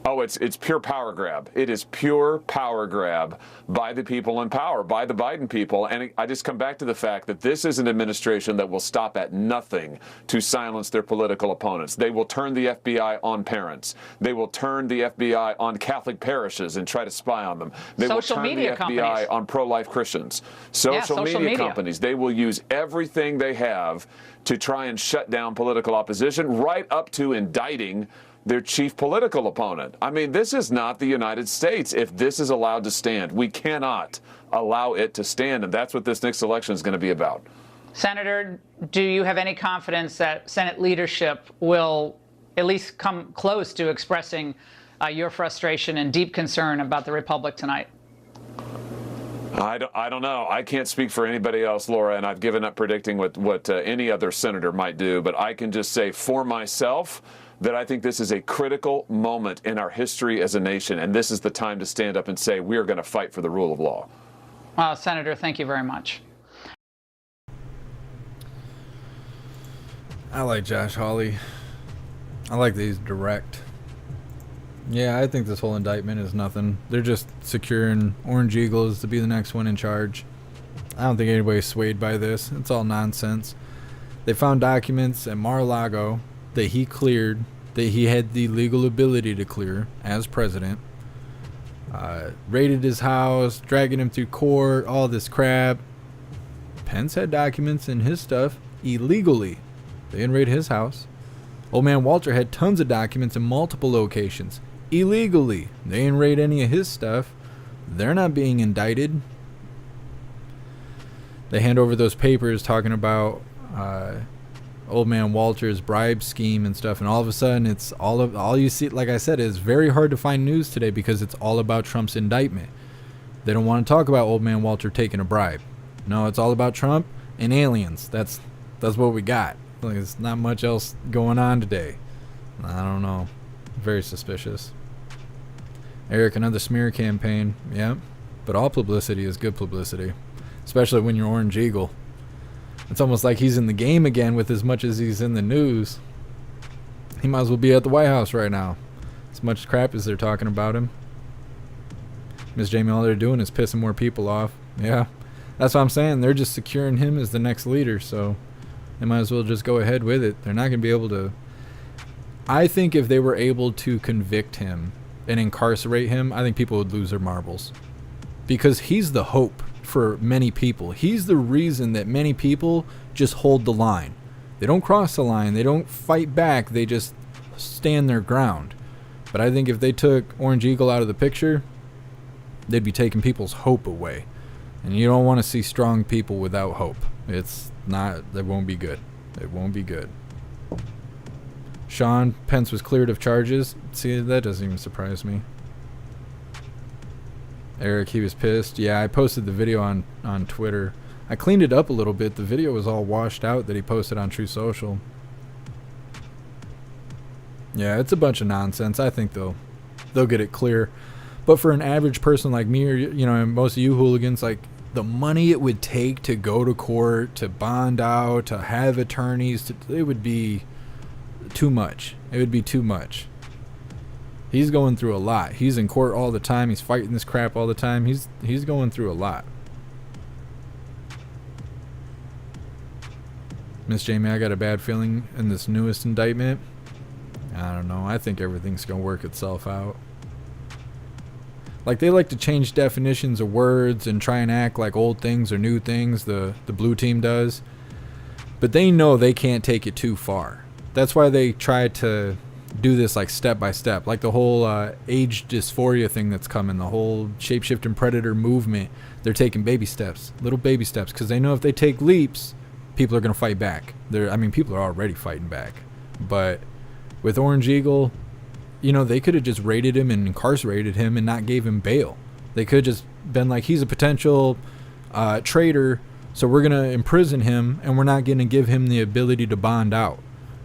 Oh, it's pure power grab. It is pure power grab by the people in power, by the Biden people. And I just come back to the fact that this is an administration that will stop at nothing to silence their political opponents. They will turn the FBI on parents. They will turn the FBI on Catholic parishes and try to spy on them. They will turn the FBI on pro-life Christians. Social media companies. They will use everything they have to try and shut down political opposition, right up to indicting their chief political opponent. I mean, this is not the United States if this is allowed to stand. We cannot allow it to stand, and that's what this next election is going to be about. Senator, do you have any confidence that Senate leadership will at least come close to expressing your frustration and deep concern about the Republic tonight? I don't know. I can't speak for anybody else, Laura, and I've given up predicting what any other senator might do, but I can just say for myself that I think this is a critical moment in our history as a nation, and this is the time to stand up and say we are going to fight for the rule of law. Well, Senator, thank you very much. I like Josh Hawley. I like that he's direct. Yeah, I think this whole indictment is nothing. They're just securing Orange Eagles to be the next one in charge. I don't think anybody's swayed by this. It's all nonsense. They found documents at Mar-a-Lago that he cleared, that he had the legal ability to clear as president. Raided his house, dragging him through court, all this crap. Pence had documents in his stuff illegally. They didn't raid his house. Old man Walter had tons of documents in multiple locations illegally. They didn't raid any of his stuff. They're not being indicted. They hand over those papers talking about old man Walter's bribe scheme and stuff, and all of a sudden it's all you see. Like I said, it's very hard to find news today because it's all about Trump's indictment. They don't want to talk about old man Walter taking a bribe. No, it's all about Trump and aliens. That's what we got. Like, there's not much else going on today. I don't know. Very suspicious. Eric, another smear campaign. Yeah, but all publicity is good publicity, especially when you're Orange Eagle. It's almost like he's in the game again with as much as he's in the news. He might as well be at the White House right now. As much crap as they're talking about him. Miss Jamie, all they're doing is pissing more people off. Yeah, that's what I'm saying. They're just securing him as the next leader, so they might as well just go ahead with it. They're not going to be able to. I think if they were able to convict him and incarcerate him, I think people would lose their marbles. Because he's the hope for many people. He's the reason that many people just hold the line. They don't cross the line. They don't fight back. They just stand their ground. But I think if they took Orange Eagle out of the picture, they'd be taking people's hope away. And you don't want to see strong people without hope. It won't be good. It won't be good. Sean, Pence was cleared of charges. See, that doesn't even surprise me. Eric, he was pissed. Yeah, I posted the video on Twitter. I cleaned it up a little bit. The video was all washed out that he posted on True Social. Yeah, it's a bunch of nonsense. I think they'll get it clear. But for an average person like me, or most of you hooligans, like the money it would take to go to court, to bond out, to have attorneys, it would be too much. It would be too much. He's going through a lot. He's in court all the time. He's fighting this crap all the time. He's going through a lot. Miss Jamie, I got a bad feeling in this newest indictment. I don't know. I think everything's going to work itself out. Like, they like to change definitions of words and try and act like old things or new things, the blue team does. But they know they can't take it too far. That's why they try to do this like step by step. Like the whole age dysphoria thing that's coming, the whole shapeshifting predator movement. They're taking baby steps, little baby steps, because they know if they take leaps, people are going to fight back. People are already fighting back. But with Orange Eagle, you know, they could have just raided him and incarcerated him and not gave him bail. They could have just been like, he's a potential traitor, so we're going to imprison him and we're not going to give him the ability to bond out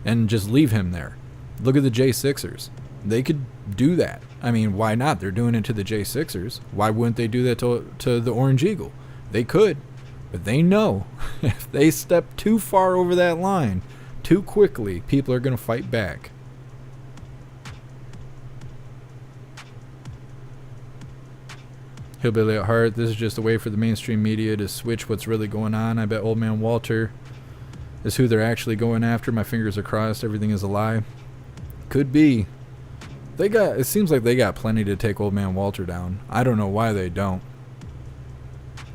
and just leave him there. Look at the J6ers. They could do that. I mean, why not? They're doing it to the J6ers. Why wouldn't they do that to the Orange Eagle? They could, but they know if they step too far over that line too quickly, people are going to fight back. Hillbilly at heart, this is just a way for the mainstream media to switch what's really going on. I bet Old Man Walter is who they're actually going after. My fingers are crossed. Everything is a lie. Could be. It seems like they got plenty to take Old Man Walter down. I don't know why they don't.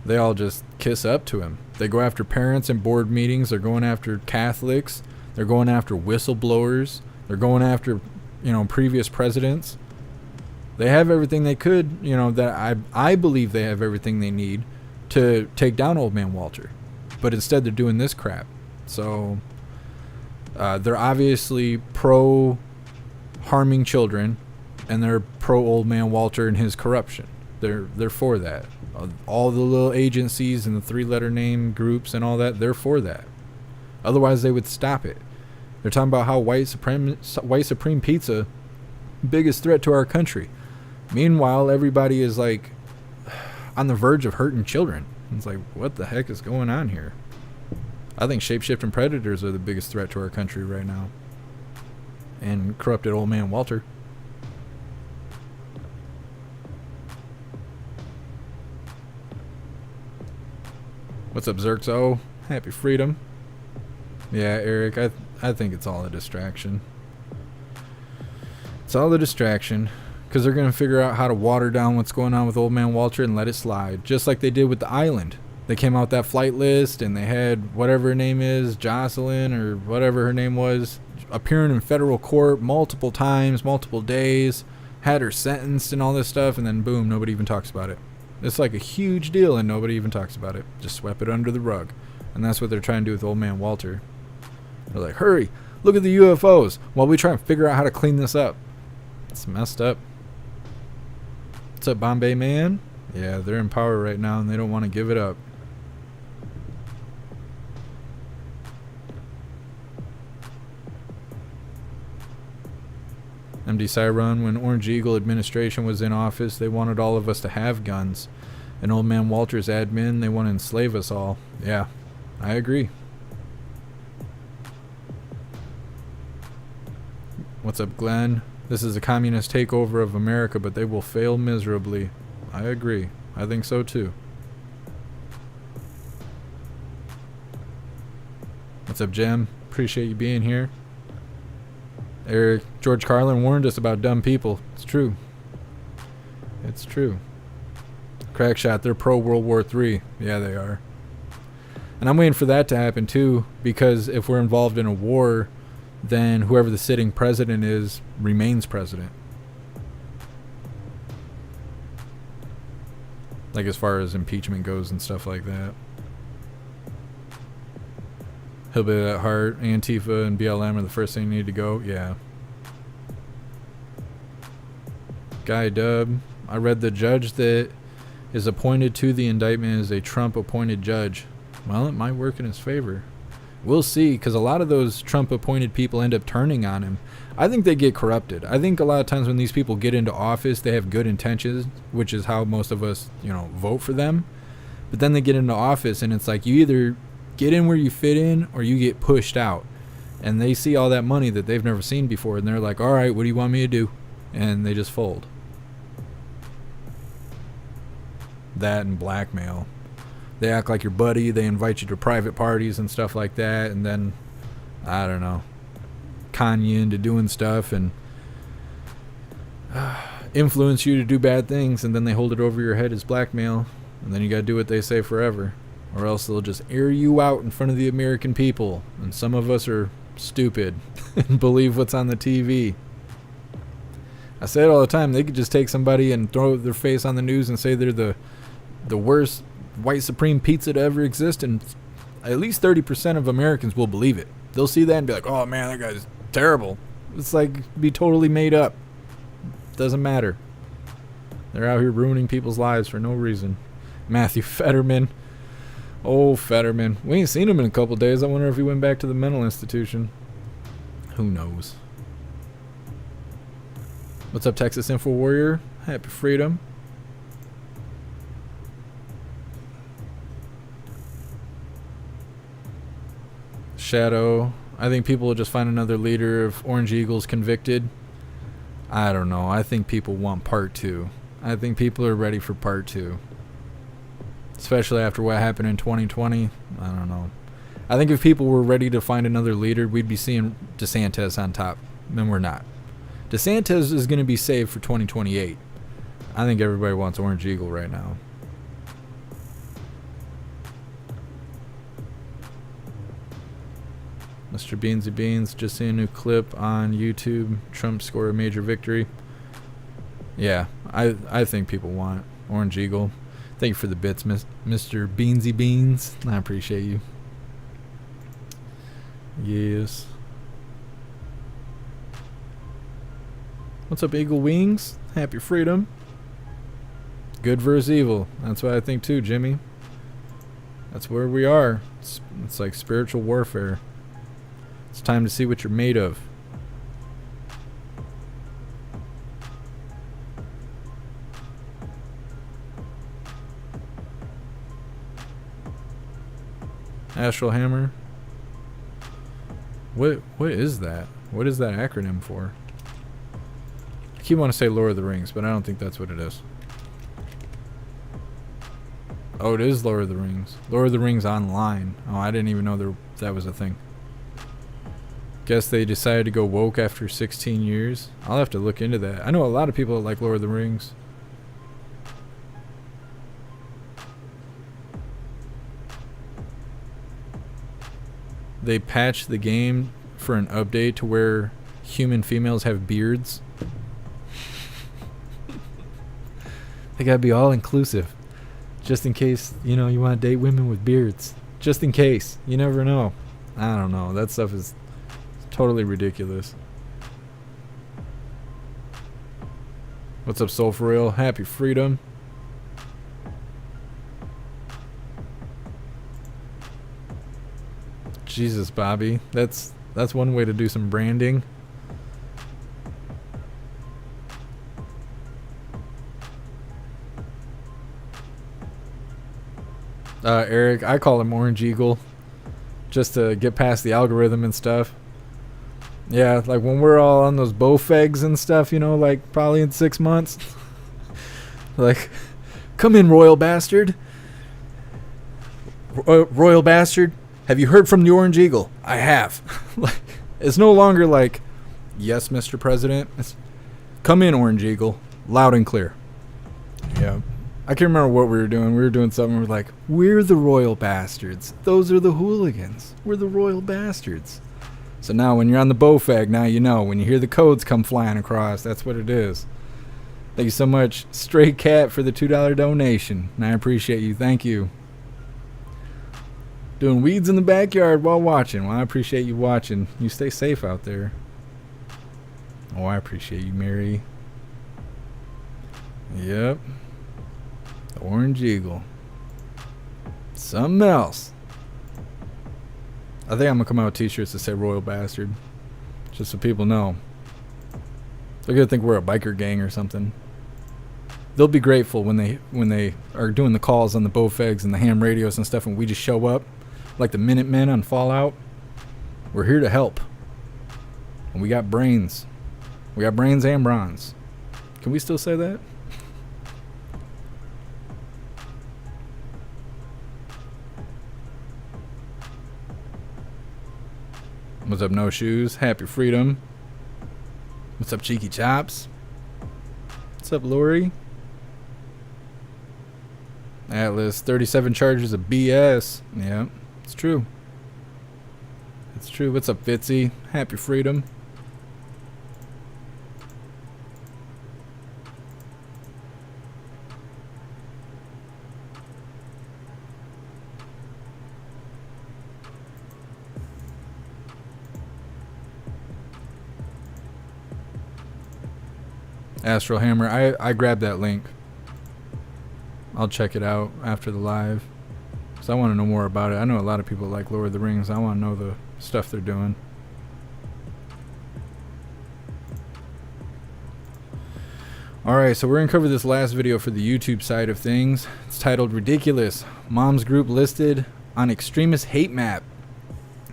They all just kiss up to him. They go after parents in board meetings. They're going after Catholics. They're going after whistleblowers. They're going after, previous presidents. They have everything they could, that I believe they have everything they need to take down Old Man Walter. But instead they're doing this crap. So they're obviously pro harming children, and they're pro Old Man Walter and his corruption. They're for that. All the little agencies and the 3-letter name groups and all that, they're for that. Otherwise they would stop it. They're talking about how white supreme pizza, biggest threat to our country. Meanwhile, everybody is like on the verge of hurting children. It's like, what the heck is going on here? I think shapeshifting predators are the biggest threat to our country right now. And corrupted Old Man Walter. What's up, Zerxo? Happy freedom. Yeah, Eric, I think it's all a distraction. It's all a distraction. Because they're going to figure out how to water down what's going on with Old Man Walter and let it slide. Just like they did with the island. They came out with that flight list and they had whatever her name is, Jocelyn or whatever her name was, appearing in federal court multiple times, multiple days, had her sentenced and all this stuff, and then boom, nobody even talks about it. It's like a huge deal and nobody even talks about it. Just swept it under the rug. And that's what they're trying to do with Old Man Walter. They're like, hurry, look at the UFOs while we try and figure out how to clean this up. It's messed up. What's up, Bombay Man? Yeah, they're in power right now and they don't want to give it up. MD Cyron, when Orange Eagle administration was in office, they wanted all of us to have guns. And Old Man Walter's admin, they want to enslave us all. Yeah, I agree. What's up, Glenn? This is a communist takeover of America, but they will fail miserably. I agree. I think so too. What's up, Jem? Appreciate you being here. Eric, George Carlin warned us about dumb people. It's true. It's true. Crackshot, they're pro World War III. Yeah, they are. And I'm waiting for that to happen too, because if we're involved in a war, then whoever the sitting president is remains president. Like as far as impeachment goes and stuff like that. Hillbilly at heart, Antifa and BLM are the first thing you need to go. Yeah. Guy Dub, I read the judge that is appointed to the indictment is a Trump appointed judge. Well, it might work in his favor. We'll see, because a lot of those Trump-appointed people end up turning on him. I think they get corrupted. I think a lot of times when these people get into office, they have good intentions, which is how most of us, vote for them. But then they get into office, and it's like you either get in where you fit in, or you get pushed out. And they see all that money that they've never seen before, and they're like, all right, what do you want me to do? And they just fold. That and blackmail. They act like your buddy. They invite you to private parties and stuff like that. And then, I don't know, con you into doing stuff and influence you to do bad things. And then they hold it over your head as blackmail. And then you got to do what they say forever. Or else they'll just air you out in front of the American people. And some of us are stupid and believe what's on the TV. I say it all the time. They could just take somebody and throw their face on the news and say they're the worst white supreme pizza to ever exist, and at least 30% of Americans will believe it. They'll see that and be like, oh man, that guy's terrible. It's like be totally made up. Doesn't matter. They're out here ruining people's lives for no reason. Matthew Fetterman. Oh, Fetterman. We ain't seen him in a couple days. I wonder if he went back to the mental institution. Who knows? What's up, Texas Info Warrior? Happy freedom. Shadow. I think people will just find another leader if Orange Eagle's convicted. I don't know. I think people want part 2. I think people are ready for part 2. Especially after what happened in 2020. I don't know. I think if people were ready to find another leader, we'd be seeing DeSantis on top. And we're not. DeSantis is going to be saved for 2028. I think everybody wants Orange Eagle right now. Mr. Beansy Beans, just seen a new clip on YouTube. Trump scored a major victory. Yeah, I think people want Orange Eagle. Thank you for the bits, Mr. Beansy Beans. I appreciate you. Yes. What's up, Eagle Wings? Happy freedom. Good versus evil. That's what I think too, Jimmy. That's where we are. It's like spiritual warfare. It's time to see what you're made of. Astral Hammer. What is that? What is that acronym for? I keep wanting to say Lord of the Rings, but I don't think that's what it is. Oh, it is Lord of the Rings. Lord of the Rings Online. Oh, I didn't even know that was a thing. Guess they decided to go woke after 16 years. I'll have to look into that. I know a lot of people that like Lord of the Rings. They patched the game for an update to where human females have beards. They gotta be all inclusive. Just in case, you know, you want to date women with beards. Just in case. You never know. I don't know. That stuff is totally ridiculous. What's up, Soul for Real? Happy freedom. Jesus, Bobby. That's one way to do some branding. Eric, I call him Orange Eagle. Just to get past the algorithm and stuff. Yeah, like when we're all on those Bowfegs and stuff, you know, like probably in 6 months. Like, come in, royal bastard. Royal bastard, have you heard from the Orange Eagle? I have. Like, it's no longer like, yes, Mr. President. It's, come in, Orange Eagle. Loud and clear. Yeah. I can't remember what we were doing. We were doing something. We're like, we're the royal bastards. Those are the hooligans. We're the royal bastards. So now when you're on the Bowfag, now you know. When you hear the codes come flying across, that's what it is. Thank you so much, Stray Cat, for the $2 donation. And I appreciate you. Thank you. Doing weeds in the backyard while watching. Well, I appreciate you watching. You stay safe out there. Oh, I appreciate you, Mary. Yep. The Orange Eagle. Something else. I think I'm gonna come out with t-shirts that say Royal Bastard. Just so people know. They're gonna think we're a biker gang or something. They'll be grateful when they are doing the calls on the Bowfegs and the ham radios and stuff, and we just show up like the Minutemen on Fallout. We're here to help. And we got brains. We got brains and bronze. Can we still say that? What's up, No Shoes? Happy Freedom. What's up, Cheeky Chops? What's up, Lori? Atlas, 37 charges of BS. Yeah, it's true. It's true. What's up, Fitzy? Happy Freedom. Astral Hammer, I grabbed that link. I'll check it out after the live, because I want to know more about it. I know a lot of people like Lord of the Rings. I want to know the stuff they're doing. Alright, so we're going to cover this last video for the YouTube side of things. It's titled Ridiculous. Moms Group Listed on Extremist Hate Map.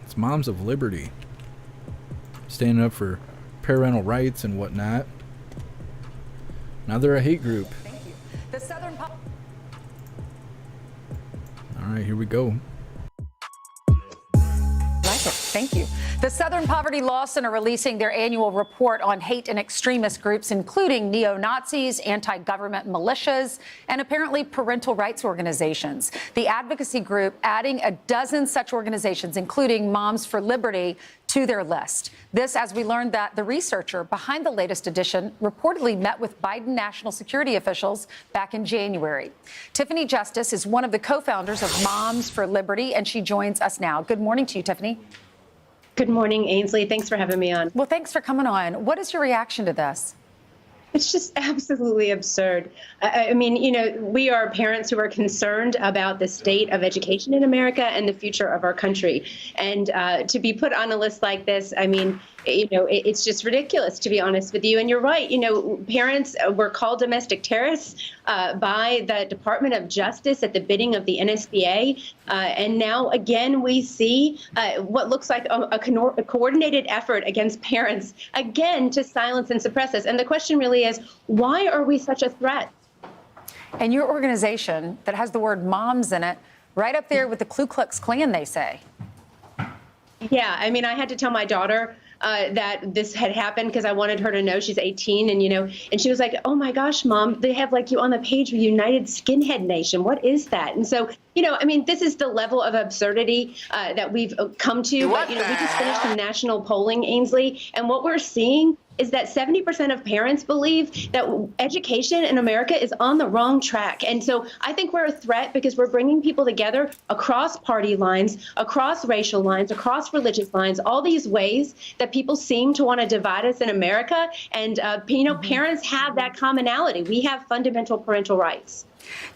It's Moms of Liberty. Standing up for parental rights and whatnot. Now they're a hate group. Thank you. The Southern Alright, here we go. Like it. Thank you. The Southern Poverty Law Center releasing their annual report on hate and extremist groups, including neo-Nazis, anti-government militias, and apparently parental rights organizations. The advocacy group adding a dozen such organizations, including Moms for Liberty, to their list. This, as we learned that the researcher behind the latest edition reportedly met with Biden national security officials back in January. Tiffany Justice is one of the co-founders of Moms for Liberty, and she joins us now. Good morning to you, Tiffany. Good morning, Ainsley. Thanks for having me on. Well, thanks for coming on. What is your reaction to this? It's just absolutely absurd. I mean, you know, we are parents who are concerned about the state of education in America and the future of our country. And to be put on a list like this, I mean, you know, it's just ridiculous, to be honest with you. And you're right. You know, parents were called domestic terrorists by the Department of Justice at the bidding of the NSBA. And now, again, we see what looks like a coordinated effort against parents, again, to silence and suppress us. And the question really is, why are we such a threat? And your organization that has the word moms in it, right up there with the Ku Klux Klan, they say. Yeah, I mean, I had to tell my daughter that this had happened because I wanted her to know. She's 18, and, you know, and she was like, oh my gosh, Mom, they have like you on the page of United Skinhead Nation. What is that? And so, you know, I mean, this is the level of absurdity that we've come to. But, you know, we just finished some national polling, Ainsley, and what we're seeing is that 70% of parents believe that education in America is on the wrong track. And so I think we're a threat because we're bringing people together across party lines, across racial lines, across religious lines, all these ways that people seem to want to divide us in America. And, you know, parents have that commonality. We have fundamental parental rights.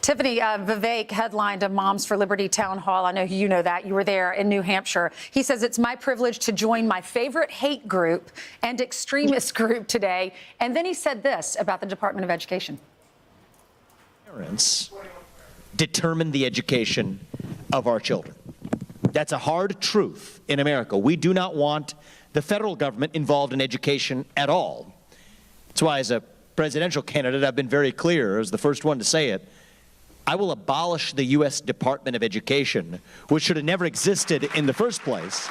Tiffany, Vivek headlined a Moms for Liberty town hall. I know you know that. You were there in New Hampshire. He says, it's my privilege to join my favorite hate group and extremist group today. And then he said this about the Department of Education. Parents determine the education of our children. That's a hard truth in America. We do not want the federal government involved in education at all. That's why, as a presidential candidate, I've been very clear, as the first one to say it, I will abolish the U.S. Department of Education, which should have never existed in the first place.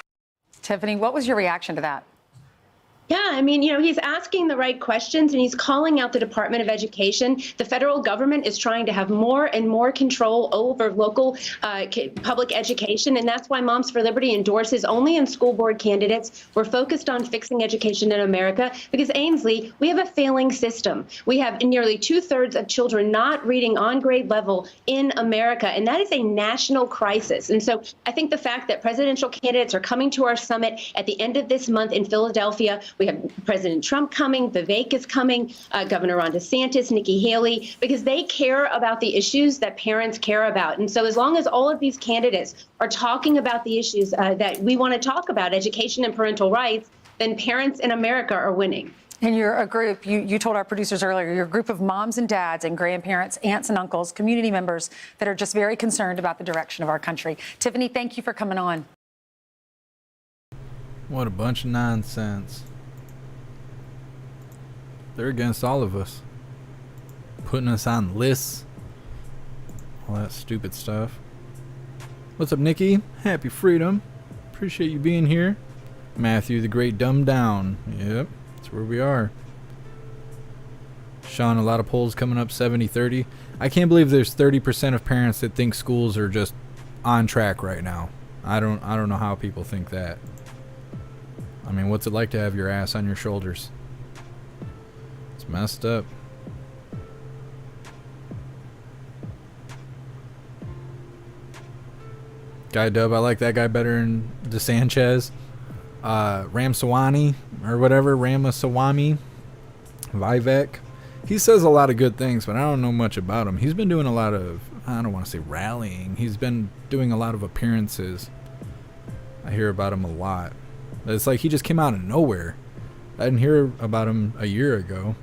Tiffany, what was your reaction to that? Yeah, I mean, you know, he's asking the right questions and he's calling out the Department of Education. The federal government is trying to have more and more control over local public education. And that's why Moms for Liberty endorses only in school board candidates. We're focused on fixing education in America because, Ainsley, we have a failing system. We have nearly 2/3 of children not reading on grade level in America. And that is a national crisis. And so I think the fact that presidential candidates are coming to our summit at the end of this month in Philadelphia, we have President Trump coming, Vivek is coming, Governor Ron DeSantis, Nikki Haley, because they care about the issues that parents care about. And so as long as all of these candidates are talking about the issues that we want to talk about, education and parental rights, then parents in America are winning. And you're a group, you told our producers earlier, you're a group of moms and dads and grandparents, aunts and uncles, community members that are just very concerned about the direction of our country. Tiffany, thank you for coming on. What a bunch of nonsense. They're against all of us. Putting us on lists. All that stupid stuff. What's up, Nikki? Happy Freedom. Appreciate you being here. Matthew the Great dumbed down. Yep, that's where we are. Sean, a lot of polls coming up 70-30. I can't believe there's 30% of parents that think schools are just on track right now. I don't know how people think that. I mean, what's it like to have your ass on your shoulders? It's messed up. Guy Dub, I like that guy better than DeSanchez. Ramsawani or whatever, Ramaswamy, Vivek. He says a lot of good things, but I don't know much about him. He's been doing a lot of, I don't want to say rallying. He's been doing a lot of appearances. I hear about him a lot. It's like he just came out of nowhere. I didn't hear about him a year ago.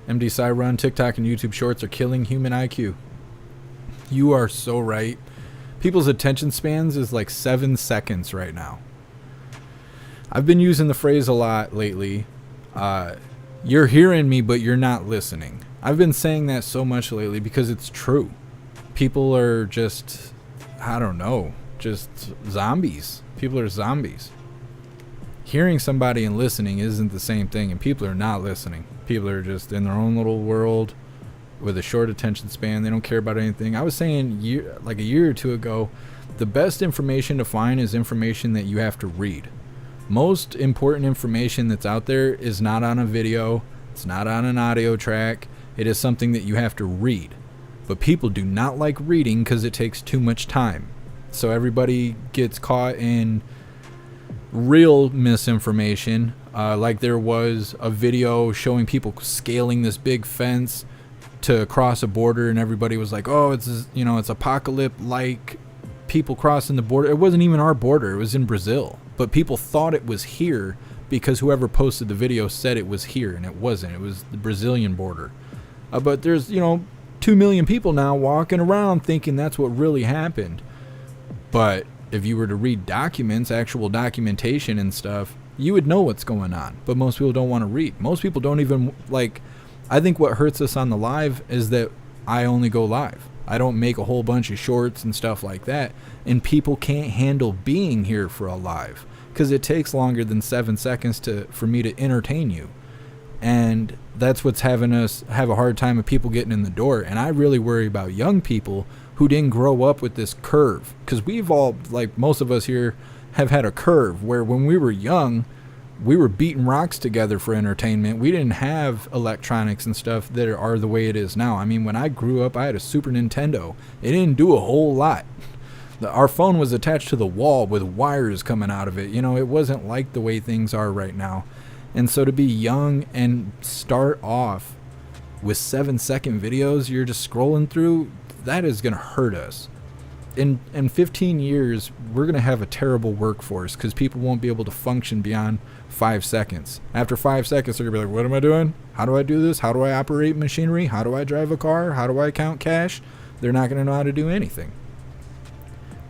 MD Cyrun, TikTok and YouTube Shorts are killing human IQ. You are so right. People's attention spans is like 7 seconds right now. I've been using the phrase a lot lately. You're hearing me, but you're not listening. I've been saying that so much lately because it's true. People are just, I don't know, just zombies. People are zombies. Hearing somebody and listening isn't the same thing, and people are not listening. People are just in their own little world with a short attention span. They don't care about anything. I was saying like a year or two ago, the best information to find is information that you have to read. Most important information that's out there is not on a video. It's not on an audio track. It is something that you have to read. But people do not like reading because it takes too much time. So everybody gets caught in real misinformation. Like there was a video showing people scaling this big fence to cross a border, and everybody was like, oh, it's, you know, it's apocalypse like people crossing the border. It wasn't even our border. It was in Brazil. But people thought it was here because whoever posted the video said it was here, and it wasn't. It was the Brazilian border. But there's, 2 million people now walking around thinking that's what really happened. But if you were to read documents, actual documentation and stuff, you would know what's going on. But most people don't want to read. Most people don't even, I think what hurts us on the live is that I only go live. I don't make a whole bunch of shorts and stuff like that. And people can't handle being here for a live because it takes longer than 7 seconds for me to entertain you. And that's what's having us have a hard time of people getting in the door. And I really worry about young people who didn't grow up with this curve, because we've all, most of us here, have had a curve where when we were young, we were beating rocks together for entertainment. We didn't have electronics and stuff that are the way it is now. I mean, when I grew up, I had a Super Nintendo. It didn't do a whole lot. Our phone was attached to the wall with wires coming out of it. It wasn't like the way things are right now. And so to be young and start off with 7-second videos you're just scrolling through, that is going to hurt us. In 15 years, we're going to have a terrible workforce because people won't be able to function beyond 5 seconds. After 5 seconds, they're going to be like, what am I doing? How do I do this? How do I operate machinery? How do I drive a car? How do I count cash? They're not going to know how to do anything.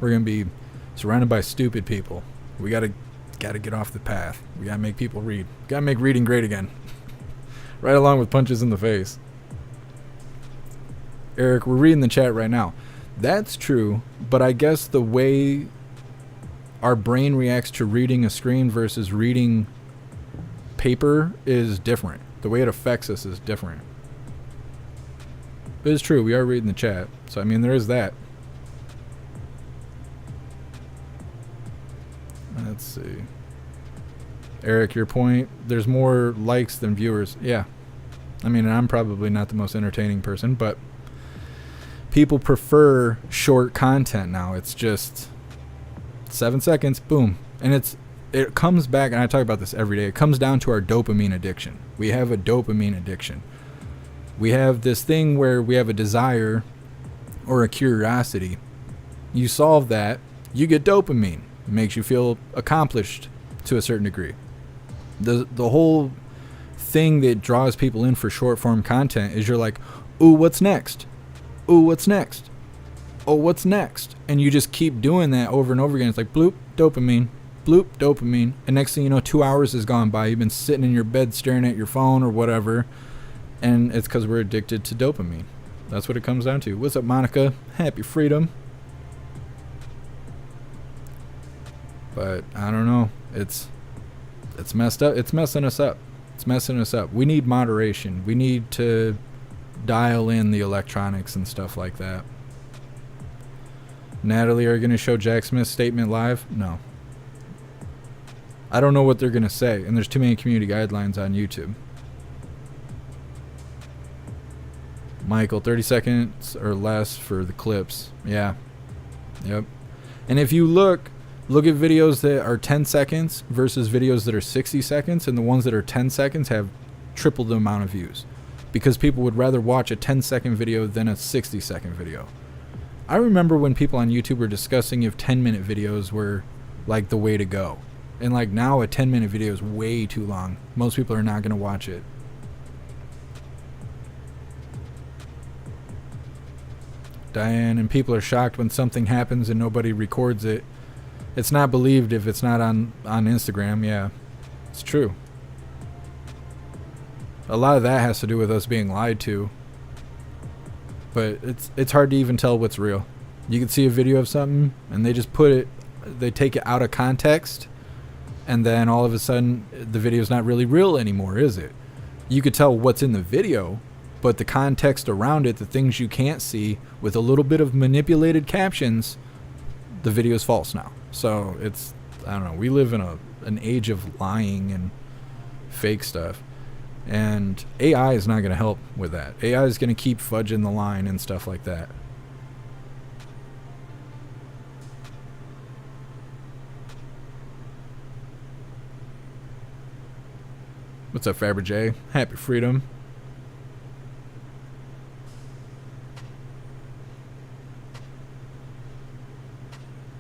We're going to be surrounded by stupid people. We got to get off the path. We got to make people read. Got to make reading great again. Right along with punches in the face. Eric, we're reading the chat right now. That's true, but I guess the way our brain reacts to reading a screen versus reading paper is different. The way it affects us is different. But it's true, we are reading the chat. So, I mean, there is that. Let's see. Eric, your point, there's more likes than viewers. Yeah. I mean, I'm probably not the most entertaining person, but people prefer short content now. It's just 7 seconds, boom. And it comes back, and I talk about this every day. It comes down to our dopamine addiction. We have a dopamine addiction. We have this thing where we have a desire or a curiosity. You solve that, you get dopamine. It makes you feel accomplished to a certain degree. The whole thing that draws people in for short form content is you're like, ooh, what's next? Ooh, what's next? Oh, what's next? And you just keep doing that over and over again. It's like bloop, dopamine, bloop, dopamine. And next thing you know, 2 hours has gone by. You've been sitting in your bed staring at your phone or whatever. And it's because we're addicted to dopamine. That's what it comes down to. What's up, Monica? Happy freedom. But I don't know. It's messed up. It's messing us up. It's messing us up. We need moderation. We need to dial in the electronics and stuff like that. Natalie, are you going to show Jack Smith's statement live? No. I don't know what they're going to say, and there's too many community guidelines on YouTube. Michael, 30 seconds or less for the clips. Yeah. Yep. And if you look at videos that are 10 seconds versus videos that are 60 seconds, and the ones that are 10 seconds have triple the amount of views, because people would rather watch a 10-second video than a 60-second video. I remember when people on YouTube were discussing if 10-minute videos were like the way to go. And like now a 10-minute video is way too long. Most people are not going to watch it. Diane, and people are shocked when something happens and nobody records it. It's not believed if it's not on Instagram. Yeah, it's true. A lot of that has to do with us being lied to. But it's hard to even tell what's real. You can see a video of something and they just they take it out of context, and then all of a sudden the video's not really real anymore, is it? You could tell what's in the video, but the context around it, the things you can't see, with a little bit of manipulated captions, the video's false now. So I don't know, we live in an age of lying and fake stuff. And AI is not going to help with that. AI is going to keep fudging the line and stuff like that. What's up, Faber J? Happy freedom.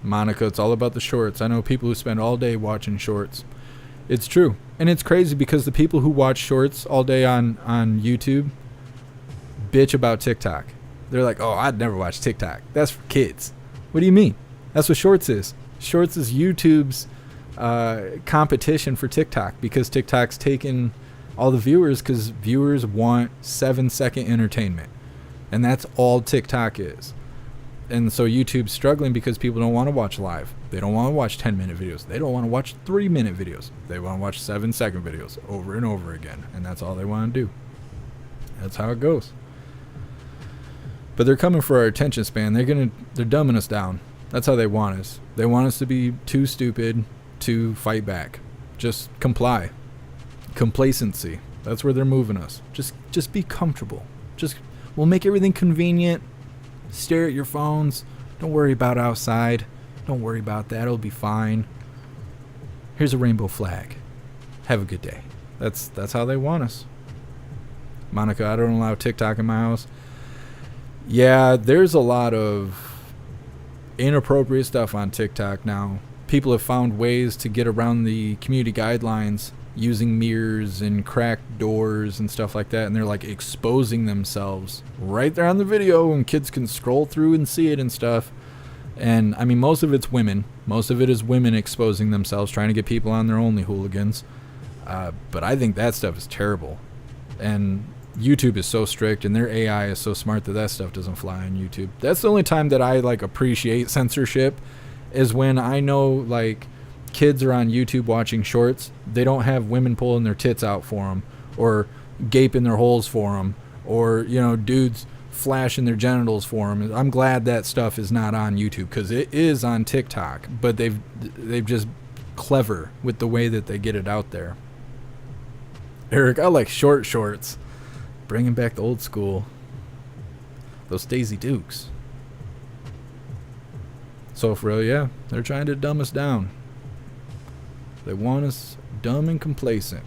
Monica, it's all about the shorts. I know people who spend all day watching shorts. It's true. And it's crazy because the people who watch shorts all day on YouTube bitch about TikTok. They're like, oh, I'd never watch TikTok. That's for kids. What do you mean? That's what Shorts is. Shorts is YouTube's competition for TikTok, because TikTok's taken all the viewers because viewers want 7-second entertainment. And that's all TikTok is. And so YouTube's struggling because people don't want to watch live. They don't want to watch 10-minute videos. They don't want to watch 3-minute videos. They want to watch 7-second videos over and over again. And that's all they want to do. That's how it goes. But they're coming for our attention span. They're dumbing us down. That's how they want us. They want us to be too stupid to fight back. Just comply. Complacency. That's where they're moving us. Just be comfortable. We'll make everything convenient. Stare at your phones. Don't worry about outside. Don't worry about that. It'll be fine. Here's a rainbow flag. Have a good day. That's how they want us. Monica, I don't allow TikTok in my house. Yeah, there's a lot of inappropriate stuff on TikTok now. People have found ways to get around the community guidelines using mirrors and cracked doors and stuff like that, and they're like exposing themselves right there on the video, and kids can scroll through and see it and stuff. And I mean, most of it's women. Most of it is women exposing themselves, trying to get people on their only hooligans. But I think that stuff is terrible. And YouTube is so strict, and their AI is so smart that stuff doesn't fly on YouTube. That's the only time that I like appreciate censorship, is when I know like kids are on YouTube watching shorts. They don't have women pulling their tits out for them, or gaping their holes for them, or dudes flashing their genitals for them. I'm glad that stuff is not on YouTube, because it is on TikTok, but they've just clever with the way that they get it out there. Eric, I like short shorts. Bringing back the old school. Those Daisy Dukes. So for real, yeah, they're trying to dumb us down. They want us dumb and complacent.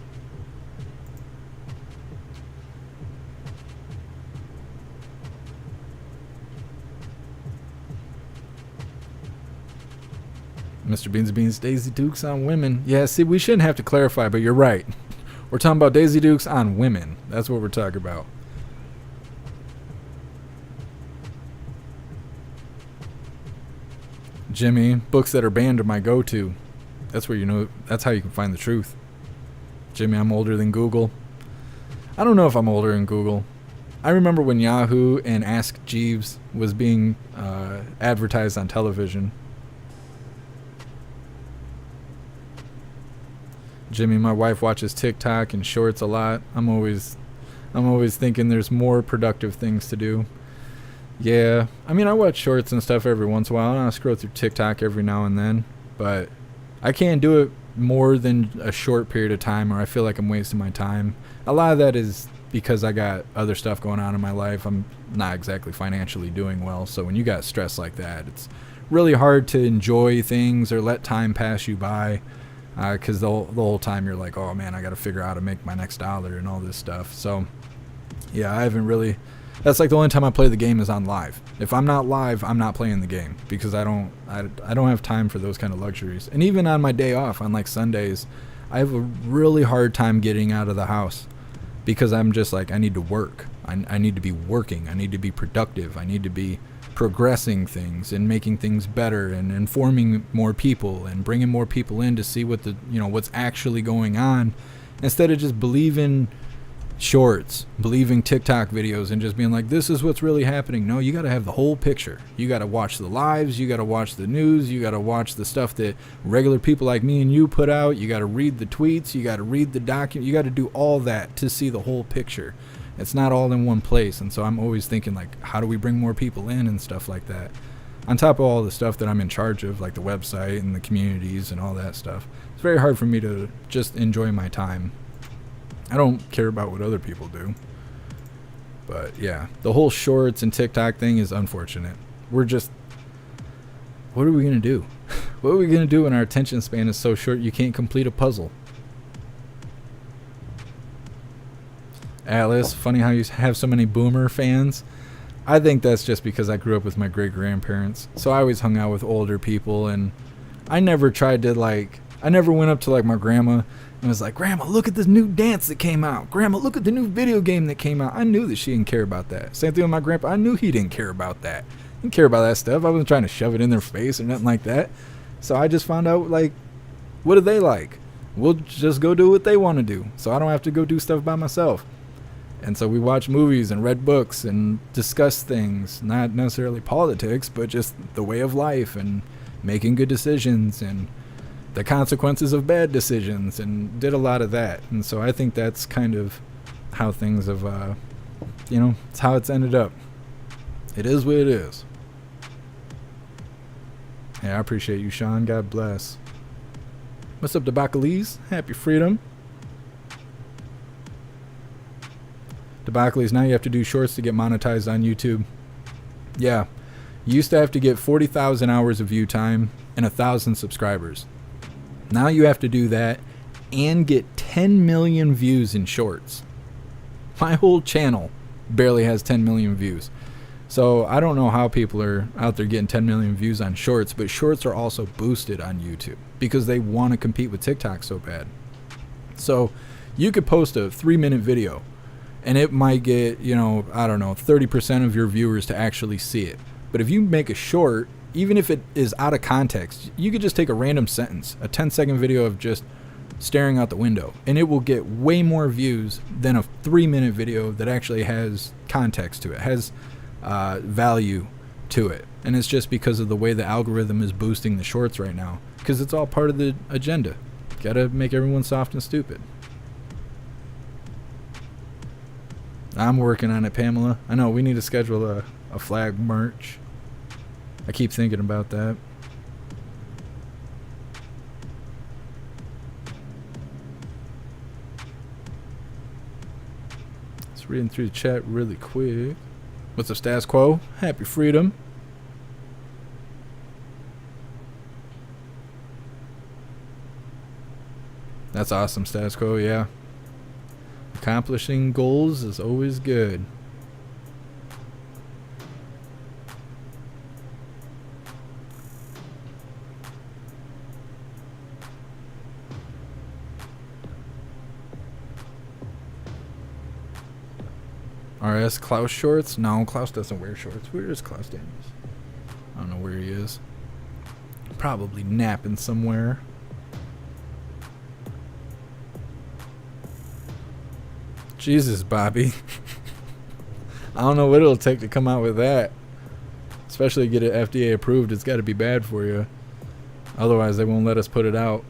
Mr. Beans Beans, Daisy Dukes on women. Yeah, see, we shouldn't have to clarify, but you're right. We're talking about Daisy Dukes on women. That's what we're talking about. Jimmy, books that are banned are my go-to. That's where that's how you can find the truth. Jimmy, I'm older than Google. I don't know if I'm older than Google. I remember when Yahoo and Ask Jeeves was being advertised on television. Jimmy, my wife, watches TikTok and shorts a lot. I'm always thinking there's more productive things to do. Yeah, I mean, I watch shorts and stuff every once in a while, and I scroll through TikTok every now and then, but I can't do it more than a short period of time, or I feel like I'm wasting my time. A lot of that is because I got other stuff going on in my life. I'm not exactly financially doing well, so when you got stress like that, it's really hard to enjoy things or let time pass you by, because the whole time you're like, oh man, I got to figure out how to make my next dollar and all this stuff. So yeah, I haven't really, that's like the only time I play the game is on live. If I'm not live, I'm not playing the game, because I don't have time for those kind of luxuries. And even on my day off, on like Sundays, I have a really hard time getting out of the house, because I'm just like, I need to work. I need to be working. I need to be productive. I need to be progressing things and making things better and informing more people and bringing more people in to see what what's actually going on, instead of just believing shorts, believing TikTok videos and just being like, this is what's really happening. No, you got to have the whole picture. You got to watch the lives, you got to watch the news, you got to watch the stuff that regular people like me and you put out, you got to read the tweets, you got to read the document, you got to do all that to see the whole picture. It's not all in one place. And so I'm always thinking, like, how do we bring more people in and stuff like that, on top of all the stuff that I'm in charge of, like the website and the communities and all that stuff. It's very hard for me to just enjoy my time. I don't care about what other people do. But yeah, the whole shorts and TikTok thing is unfortunate. We're just, what are we going to do? What are we going to do when our attention span is so short you can't complete a puzzle? Alice, funny how you have so many boomer fans. I think that's just because I grew up with my great-grandparents. So I always hung out with older people, and I never tried to, like, I never went up to, like, my grandma and was like, Grandma, look at this new dance that came out. Grandma, look at the new video game that came out. I knew that she didn't care about that. Same thing with my grandpa. I knew he didn't care about that. He didn't care about that stuff. I wasn't trying to shove it in their face or nothing like that. So I just found out, like, what do they like? We'll just go do what they want to do, so I don't have to go do stuff by myself. And so we watch movies and read books and discuss things, not necessarily politics, but just the way of life and making good decisions and the consequences of bad decisions, and did a lot of that. And so I think that's kind of how things have, it's how it's ended up. It is what it is. Yeah, I appreciate you, Sean. God bless. What's up, Debacles? Happy freedom. Debacles, now you have to do shorts to get monetized on YouTube. Yeah. You used to have to get 40,000 hours of view time and 1,000 subscribers. Now you have to do that and get 10 million views in shorts. My whole channel barely has 10 million views. So I don't know how people are out there getting 10 million views on shorts, but shorts are also boosted on YouTube because they want to compete with TikTok so bad. So you could post a 3-minute video and it might get, 30% of your viewers to actually see it. But if you make a short, even if it is out of context, you could just take a random sentence, a 10-second video of just staring out the window, and it will get way more views than a 3-minute video that actually has context to it, has value to it. And it's just because of the way the algorithm is boosting the shorts right now, because it's all part of the agenda. Gotta make everyone soft and stupid. I'm working on it, Pamela. I know we need to schedule a flag march. I keep thinking about that. Just reading through the chat really quick. What's up, status quo? Happy freedom. That's awesome, status quo, yeah. Accomplishing goals is always good. RS Klaus shorts? No, Klaus doesn't wear shorts. Where is Klaus Daniels? I don't know where he is. Probably napping somewhere. Jesus, Bobby. I don't know what it'll take to come out with that. Especially get it FDA approved. It's got to be bad for you. Otherwise, they won't let us put it out.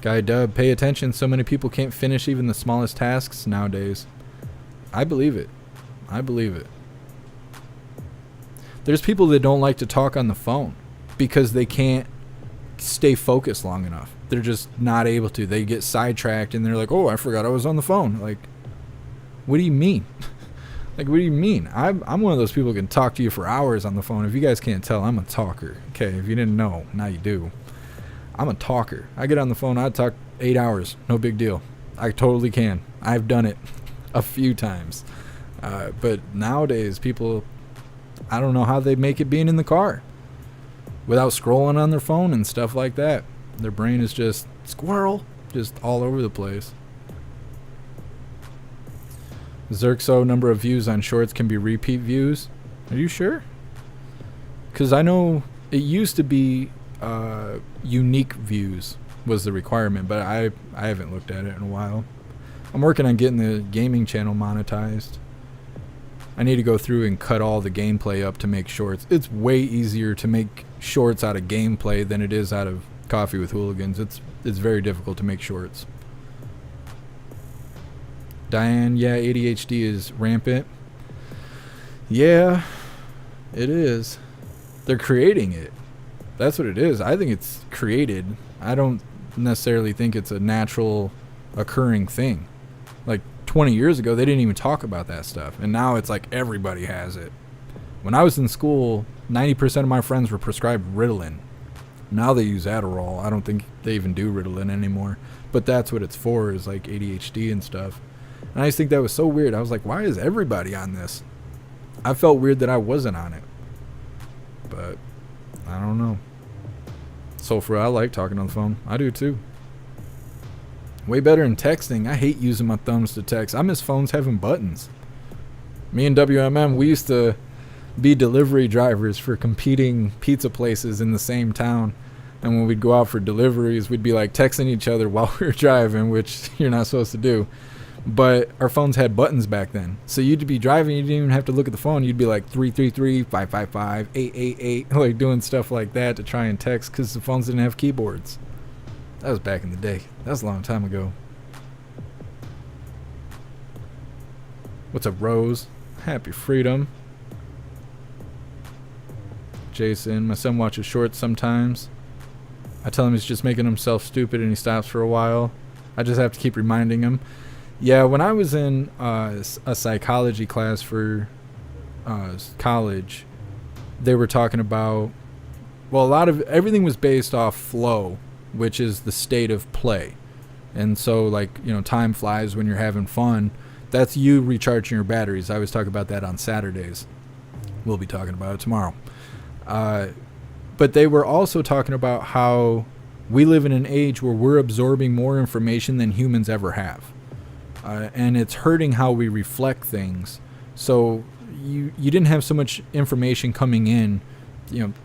Guy Dub, pay attention. So many people can't finish even the smallest tasks nowadays. I believe it. I believe it. There's people that don't like to talk on the phone because they can't stay focused long enough. They're just not able to. They get sidetracked and they're like, oh, I forgot I was on the phone. Like, what do you mean? Like, what do you mean? I'm one of those people who can talk to you for hours on the phone. If you guys can't tell, I'm a talker. Okay, if you didn't know, now you do. I'm a talker. I get on the phone, I talk 8 hours. No big deal. I totally can. I've done it a few times. But nowadays, people, I don't know how they make it being in the car without scrolling on their phone and stuff like that. Their brain is just squirrel, just all over the place. Zerxo, number of views on shorts can be repeat views. Are you sure? Because I know it used to be unique views was the requirement, but I haven't looked at it in a while. I'm working on getting the gaming channel monetized. I need to go through and cut all the gameplay up to make shorts. It's way easier to make shorts out of gameplay than it is out of Coffee with Hooligans. It's very difficult to make shorts. Diane, yeah, ADHD is rampant. Yeah, it is. They're creating it. That's what it is. I think it's created. I don't necessarily think it's a natural occurring thing. Like 20 years ago, they didn't even talk about that stuff. And now it's like everybody has it. When I was in school, 90% of my friends were prescribed Ritalin. Now they use Adderall. I don't think they even do Ritalin anymore. But that's what it's for, is like ADHD and stuff. And I just think that was so weird. I was like, why is everybody on this? I felt weird that I wasn't on it. But I don't know. So I like talking on the phone. I do too. Way better than texting. I hate using my thumbs to text. I miss phones having buttons. Me and WMM, we used to be delivery drivers for competing pizza places in the same town. And when we'd go out for deliveries, we'd be like texting each other while we were driving, which you're not supposed to do. But our phones had buttons back then. So you'd be driving, you didn't even have to look at the phone. You'd be like 333-555-888, like doing stuff like that to try and text because the phones didn't have keyboards. That was back in the day. That was a long time ago. What's up, Rose? Happy freedom. Jason, my son watches shorts sometimes. I tell him he's just making himself stupid and he stops for a while. I just have to keep reminding him. Yeah, when I was in a psychology class for college, they were talking about, well, a lot of everything was based off flow, which is the state of play. And so, like, you know, time flies when you're having fun. That's you recharging your batteries. I always talk about that on Saturdays. We'll be talking about it tomorrow. But they were also talking about how we live in an age where we're absorbing more information than humans ever have. And it's hurting how we reflect things. So you didn't have so much information coming in,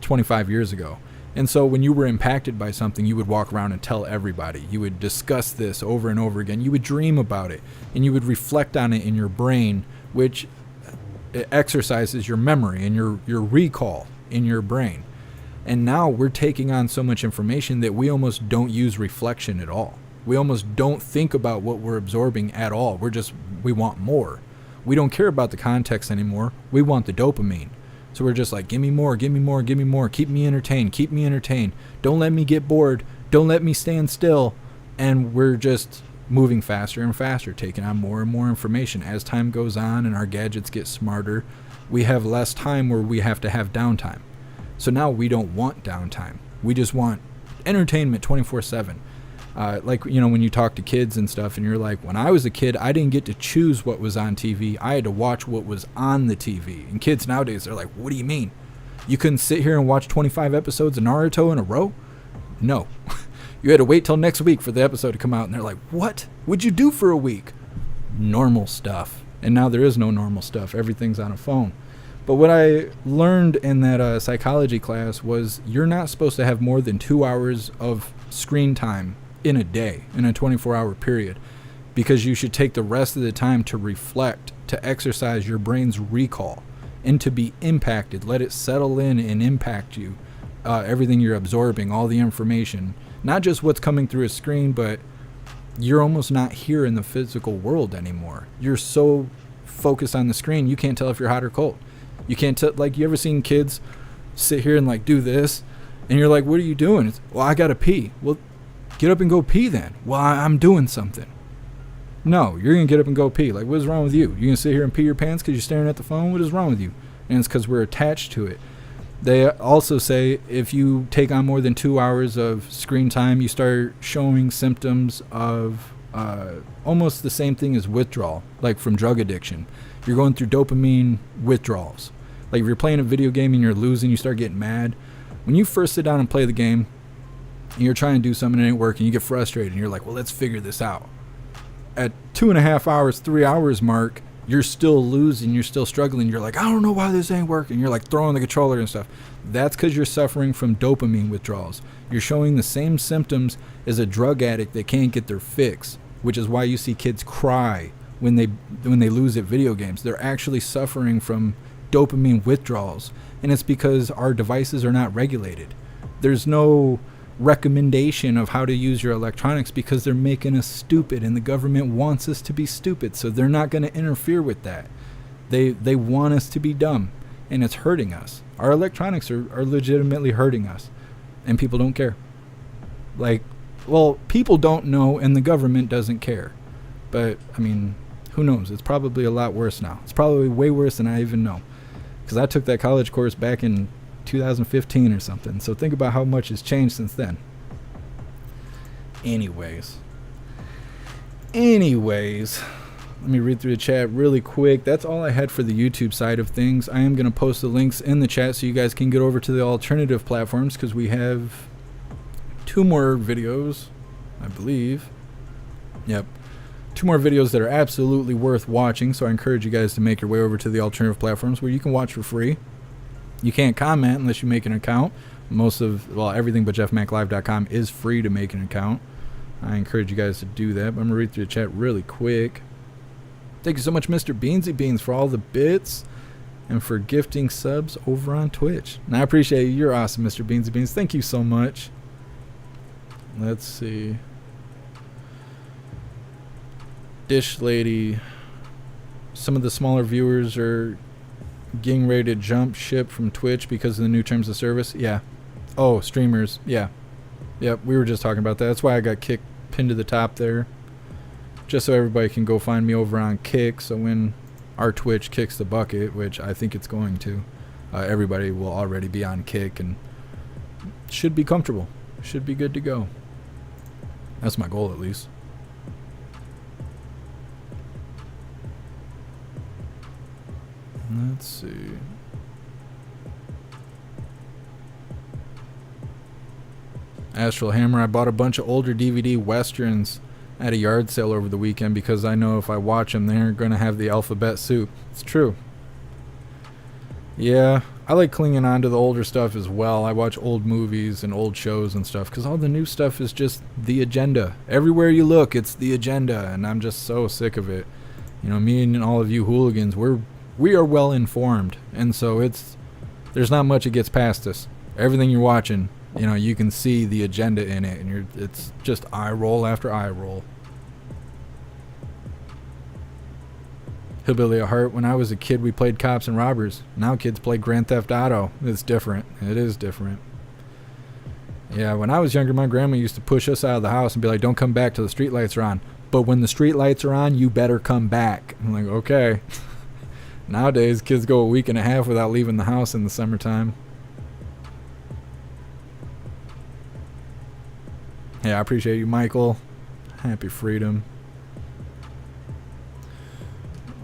25 years ago. And so when you were impacted by something, you would walk around and tell everybody. You would discuss this over and over again. You would dream about it, and you would reflect on it in your brain, which exercises your memory and your recall in your brain. And now we're taking on so much information that we almost don't use reflection at all. We almost don't think about what we're absorbing at all. We want more. We don't care about the context anymore. We want the dopamine. So we're just like, give me more, give me more, give me more. Keep me entertained, keep me entertained. Don't let me get bored. Don't let me stand still. And we're just moving faster and faster, taking on more and more information. As time goes on and our gadgets get smarter, we have less time where we have to have downtime. So now we don't want downtime. We just want entertainment 24/7. When you talk to kids and stuff and you're like, when I was a kid, I didn't get to choose what was on TV. I had to watch what was on the TV. And kids nowadays, they're like, what do you mean? You couldn't sit here and watch 25 episodes of Naruto in a row? No. You had to wait till next week for the episode to come out. And they're like, what would you do for a week? Normal stuff. And now there is no normal stuff. Everything's on a phone. But what I learned in that psychology class was you're not supposed to have more than 2 hours of screen time in a day, in a 24-hour period, because you should take the rest of the time to reflect, to exercise your brain's recall, and to be impacted. Let it settle in and impact you, everything you're absorbing, all the information, Not just what's coming through a screen, but you're almost not here in the physical world anymore. You're so focused on the screen, you can't tell if you're hot or cold. You can't tell, like, you ever seen kids sit here and like do this, and you're like, what are you doing? It's, well, I gotta pee. Well, get up and go pee then. Well, I'm doing something. No, you're gonna get up and go pee. Like, what is wrong with you? You gonna sit here and pee your pants because you're staring at the phone? What is wrong with you? And it's because we're attached to it. They also say if you take on more than 2 hours of screen time, you start showing symptoms of almost the same thing as withdrawal, like from drug addiction. You're going through dopamine withdrawals. Like if you're playing a video game and you're losing, you start getting mad. When you first sit down and play the game, and you're trying to do something and it ain't working, you get frustrated and you're like, well, let's figure this out. At 2.5 hours, 3 hours mark, you're still losing, you're still struggling. You're like, I don't know why this ain't working. You're like throwing the controller and stuff. That's because you're suffering from dopamine withdrawals. You're showing the same symptoms as a drug addict that can't get their fix, which is why you see kids cry when they lose at video games. They're actually suffering from dopamine withdrawals, and it's because our devices are not regulated. There's no recommendation of how to use your electronics because they're making us stupid, and the government wants us to be stupid, so they're not going to interfere with that. They want us to be dumb, and it's hurting us. Our electronics are legitimately hurting us, and people don't care. Like, well, people don't know, and the government doesn't care. But I mean, who knows? It's probably a lot worse now. It's probably way worse than I even know, because I took that college course back in 2015 or something. So think about how much has changed since then. Anyways, let me read through the chat really quick. That's all I had for the YouTube side of things. I am going to post the links in the chat so you guys can get over to the alternative platforms, because we have 2 more videos, I believe. Yep. 2 more videos that are absolutely worth watching, so I encourage you guys to make your way over to the alternative platforms where you can watch for free. You can't comment unless you make an account. Everything but jeffmaclive.com is free to make an account. I encourage you guys to do that. But I'm going to read through the chat really quick. Thank you so much, Mr. Beansy Beans, for all the bits and for gifting subs over on Twitch. And I appreciate you. You're awesome, Mr. Beansy Beans. Thank you so much. Let's see. Dish Lady. Some of the smaller viewers are getting ready to jump ship from Twitch because of the new terms of service. Yeah. Oh, streamers. Yeah. Yep, we were just talking about that. That's why I got pinned to the top there. Just so everybody can go find me over on Kick. So when our Twitch kicks the bucket, which I think it's going to, everybody will already be on Kick and should be comfortable. Should be good to go. That's my goal, at least. Let's see. Astral Hammer. I bought a bunch of older DVD westerns at a yard sale over the weekend because I know if I watch them, they're going to have the alphabet soup. It's true. Yeah, I like clinging on to the older stuff as well. I watch old movies and old shows and stuff because all the new stuff is just the agenda. Everywhere you look, it's the agenda, and I'm just so sick of it. You know, me and all of you hooligans, we are well informed, and so there's not much that gets past us. Everything you're watching, you know, you can see the agenda in it, and it's just eye roll after eye roll. Hillbilly at Heart. When I was a kid, we played cops and robbers. Now kids play Grand Theft Auto. It's different. It is different. Yeah, when I was younger, my grandma used to push us out of the house and be like, don't come back till the street lights are on. But when the street lights are on, you better come back. I'm like, okay. Nowadays, kids go a week and a half without leaving the house in the summertime. Yeah, I appreciate you, Michael. Happy freedom.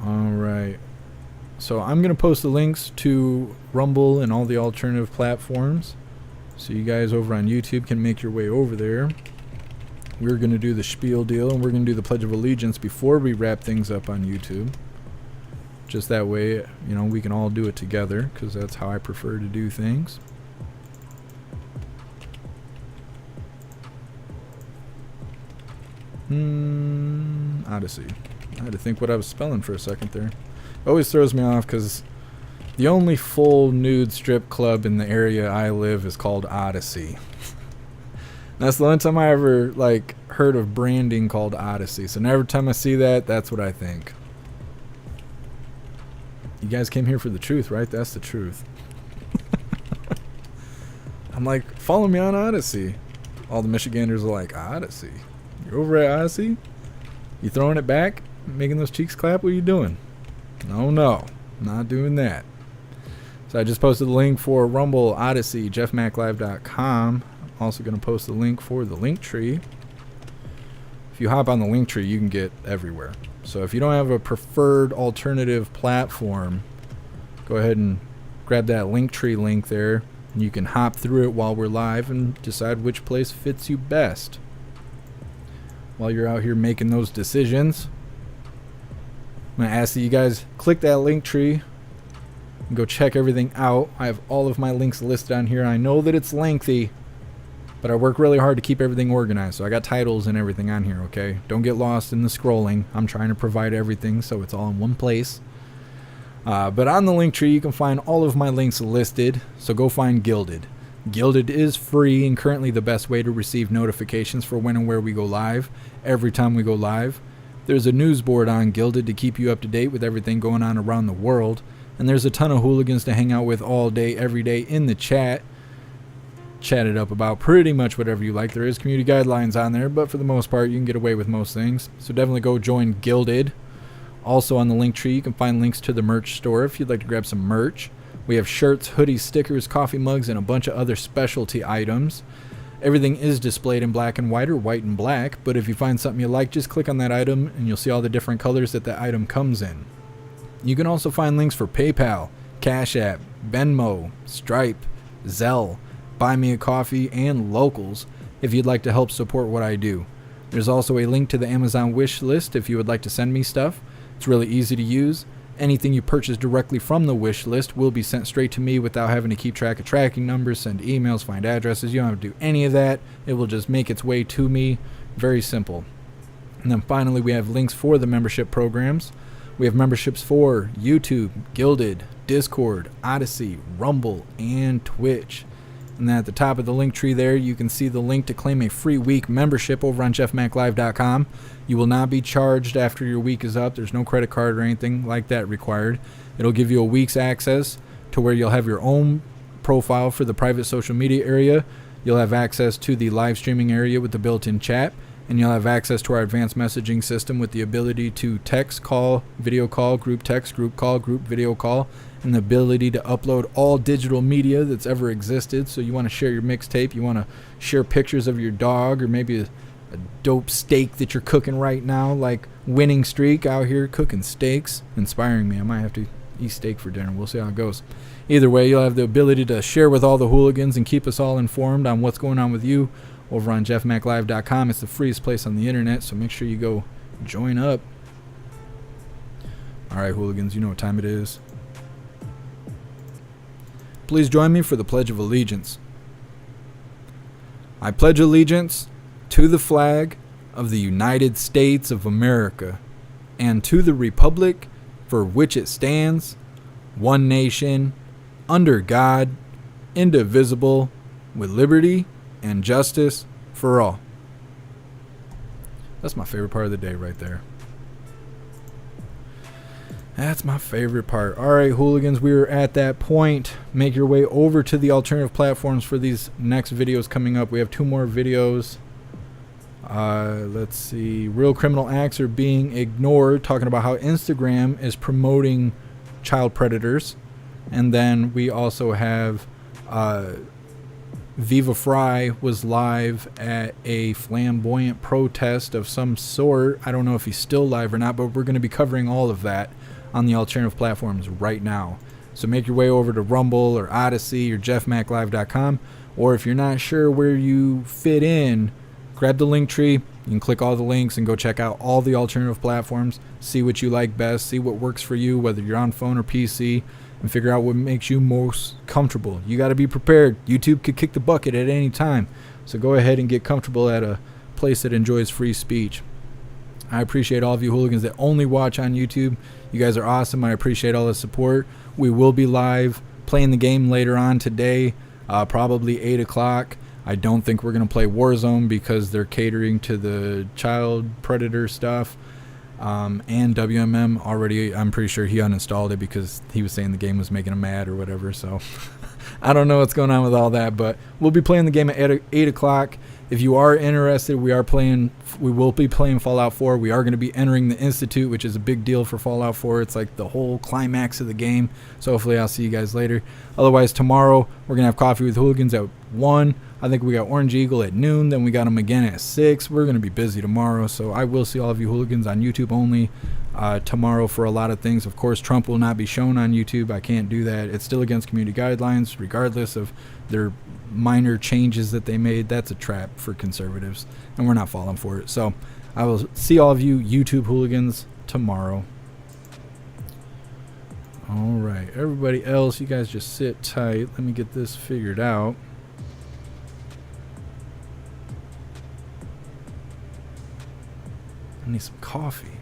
Alright. So I'm going to post the links to Rumble and all the alternative platforms, so you guys over on YouTube can make your way over there. We're going to do the spiel deal, and we're going to do the Pledge of Allegiance before we wrap things up on YouTube. Just that way, you know, we can all do it together, because that's how I prefer to do things. Odyssey. I had to think what I was spelling for a second there. It always throws me off because the only full nude strip club in the area I live is called Odyssey. That's the only time I ever like heard of branding called Odyssey. So every time I see that, that's what I think. You guys came here for the truth, right? That's the truth. I'm like, follow me on Odyssey. All the Michiganders are like, Odyssey? You're over at Odyssey? You throwing it back? Making those cheeks clap? What are you doing? No, not doing that. So I just posted the link for Rumble, Odyssey, jeffmaclive.com. I'm also going to post the link for the link tree. If you hop on the link tree, you can get everywhere. So if you don't have a preferred alternative platform, go ahead and grab that link tree link there, and you can hop through it while we're live and decide which place fits you best. While you're out here making those decisions, I'm going to ask that you guys click that link tree and go check everything out. I have all of my links listed on here. I know that it's lengthy, but I work really hard to keep everything organized. So I got titles and everything on here, okay? Don't get lost in the scrolling. I'm trying to provide everything so it's all in one place. But on the link tree, you can find all of my links listed. So go find Gilded. Gilded is free and currently the best way to receive notifications for when and where we go live. Every time we go live, there's a news board on Gilded to keep you up to date with everything going on around the world. And there's a ton of hooligans to hang out with all day, every day in the chat. Chat it up about pretty much whatever you like. There is community guidelines on there, but for the most part, you can get away with most things. So definitely go join Gilded. Also on the link tree, you can find links to the merch store if you'd like to grab some merch. We have shirts, hoodies, stickers, coffee mugs, and a bunch of other specialty items. Everything is displayed in black and white or white and black, but if you find something you like, just click on that item and you'll see all the different colors that the item comes in. You can also find links for PayPal, Cash App, Venmo, Stripe, Zelle, Buy Me a Coffee, and Locals if you'd like to help support what I do. There's also a link to the Amazon wish list if you would like to send me stuff. It's really easy to use. Anything you purchase directly from the wish list will be sent straight to me without having to keep track of tracking numbers, send emails, find addresses. You don't have to do any of that. It will just make its way to me. Very simple. And then finally, we have links for the membership programs. We have memberships for YouTube, Gilded, Discord, Odyssey, Rumble, and Twitch. And then at the top of the link tree there, you can see the link to claim a free week membership over on jeffmaclive.com. You will not be charged after your week is up. There's no credit card or anything like that required. It'll give you a week's access to where you'll have your own profile for the private social media area. You'll have access to the live streaming area with the built-in chat. And you'll have access to our advanced messaging system with the ability to text, call, video call, group text, group call, group video call, and the ability to upload all digital media that's ever existed. So you want to share your mixtape, you want to share pictures of your dog, or maybe a dope steak that you're cooking right now, like Winning Streak out here cooking steaks, inspiring me. I might have to eat steak for dinner. We'll see how it goes. Either way, you'll have the ability to share with all the hooligans and keep us all informed on what's going on with you over on jeffmaclive.com. It's the freest place on the internet, so make sure you go join up. All right, hooligans, you know what time it is. Please join me for the Pledge of Allegiance. I pledge allegiance to the flag of the United States of America and to the republic for which it stands, one nation, under God, indivisible, with liberty and justice for all. That's my favorite part of the day right there. That's my favorite part. All right, hooligans, we're at that point. Make your way over to the alternative platforms for these next videos coming up. We have 2 more videos. Let's see. Real criminal acts are being ignored, talking about how Instagram is promoting child predators. And then we also have Viva Fry was live at a flamboyant protest of some sort. I don't know if he's still live or not, but we're going to be covering all of that on the alternative platforms right now. So make your way over to Rumble or Odyssey or jeffmaclive.com, or if you're not sure where you fit in, grab the link tree. You can click all the links and go check out all the alternative platforms, see what you like best, see what works for you, whether you're on phone or PC, and figure out what makes you most comfortable. You got to be prepared. YouTube could kick the bucket at any time, so go ahead and get comfortable at a place that enjoys free speech. I appreciate all of you hooligans that only watch on YouTube. You guys are awesome. I appreciate all the support. We will be live playing the game later on today, probably 8 o'clock. I don't think we're going to play Warzone because they're catering to the child predator stuff. And WMM already, I'm pretty sure he uninstalled it because he was saying the game was making him mad or whatever. So I don't know what's going on with all that, but we'll be playing the game at 8 o'clock. If you are interested, we will be playing Fallout 4. We are going to be entering the Institute, which is a big deal for Fallout 4. It's like the whole climax of the game. So hopefully I'll see you guys later. Otherwise, tomorrow we're going to have Coffee with Hooligans at 1. I think we got Orange Eagle at noon. Then we got them again at 6. We're going to be busy tomorrow. So I will see all of you hooligans on YouTube only tomorrow for a lot of things. Of course, Trump will not be shown on YouTube. I can't do that. It's still against community guidelines, regardless of their minor changes that they made. That's a trap for conservatives, and we're not falling for it. So I will see all of you YouTube hooligans tomorrow. All right, everybody else, you guys just sit tight. Let me get this figured out. I need some coffee.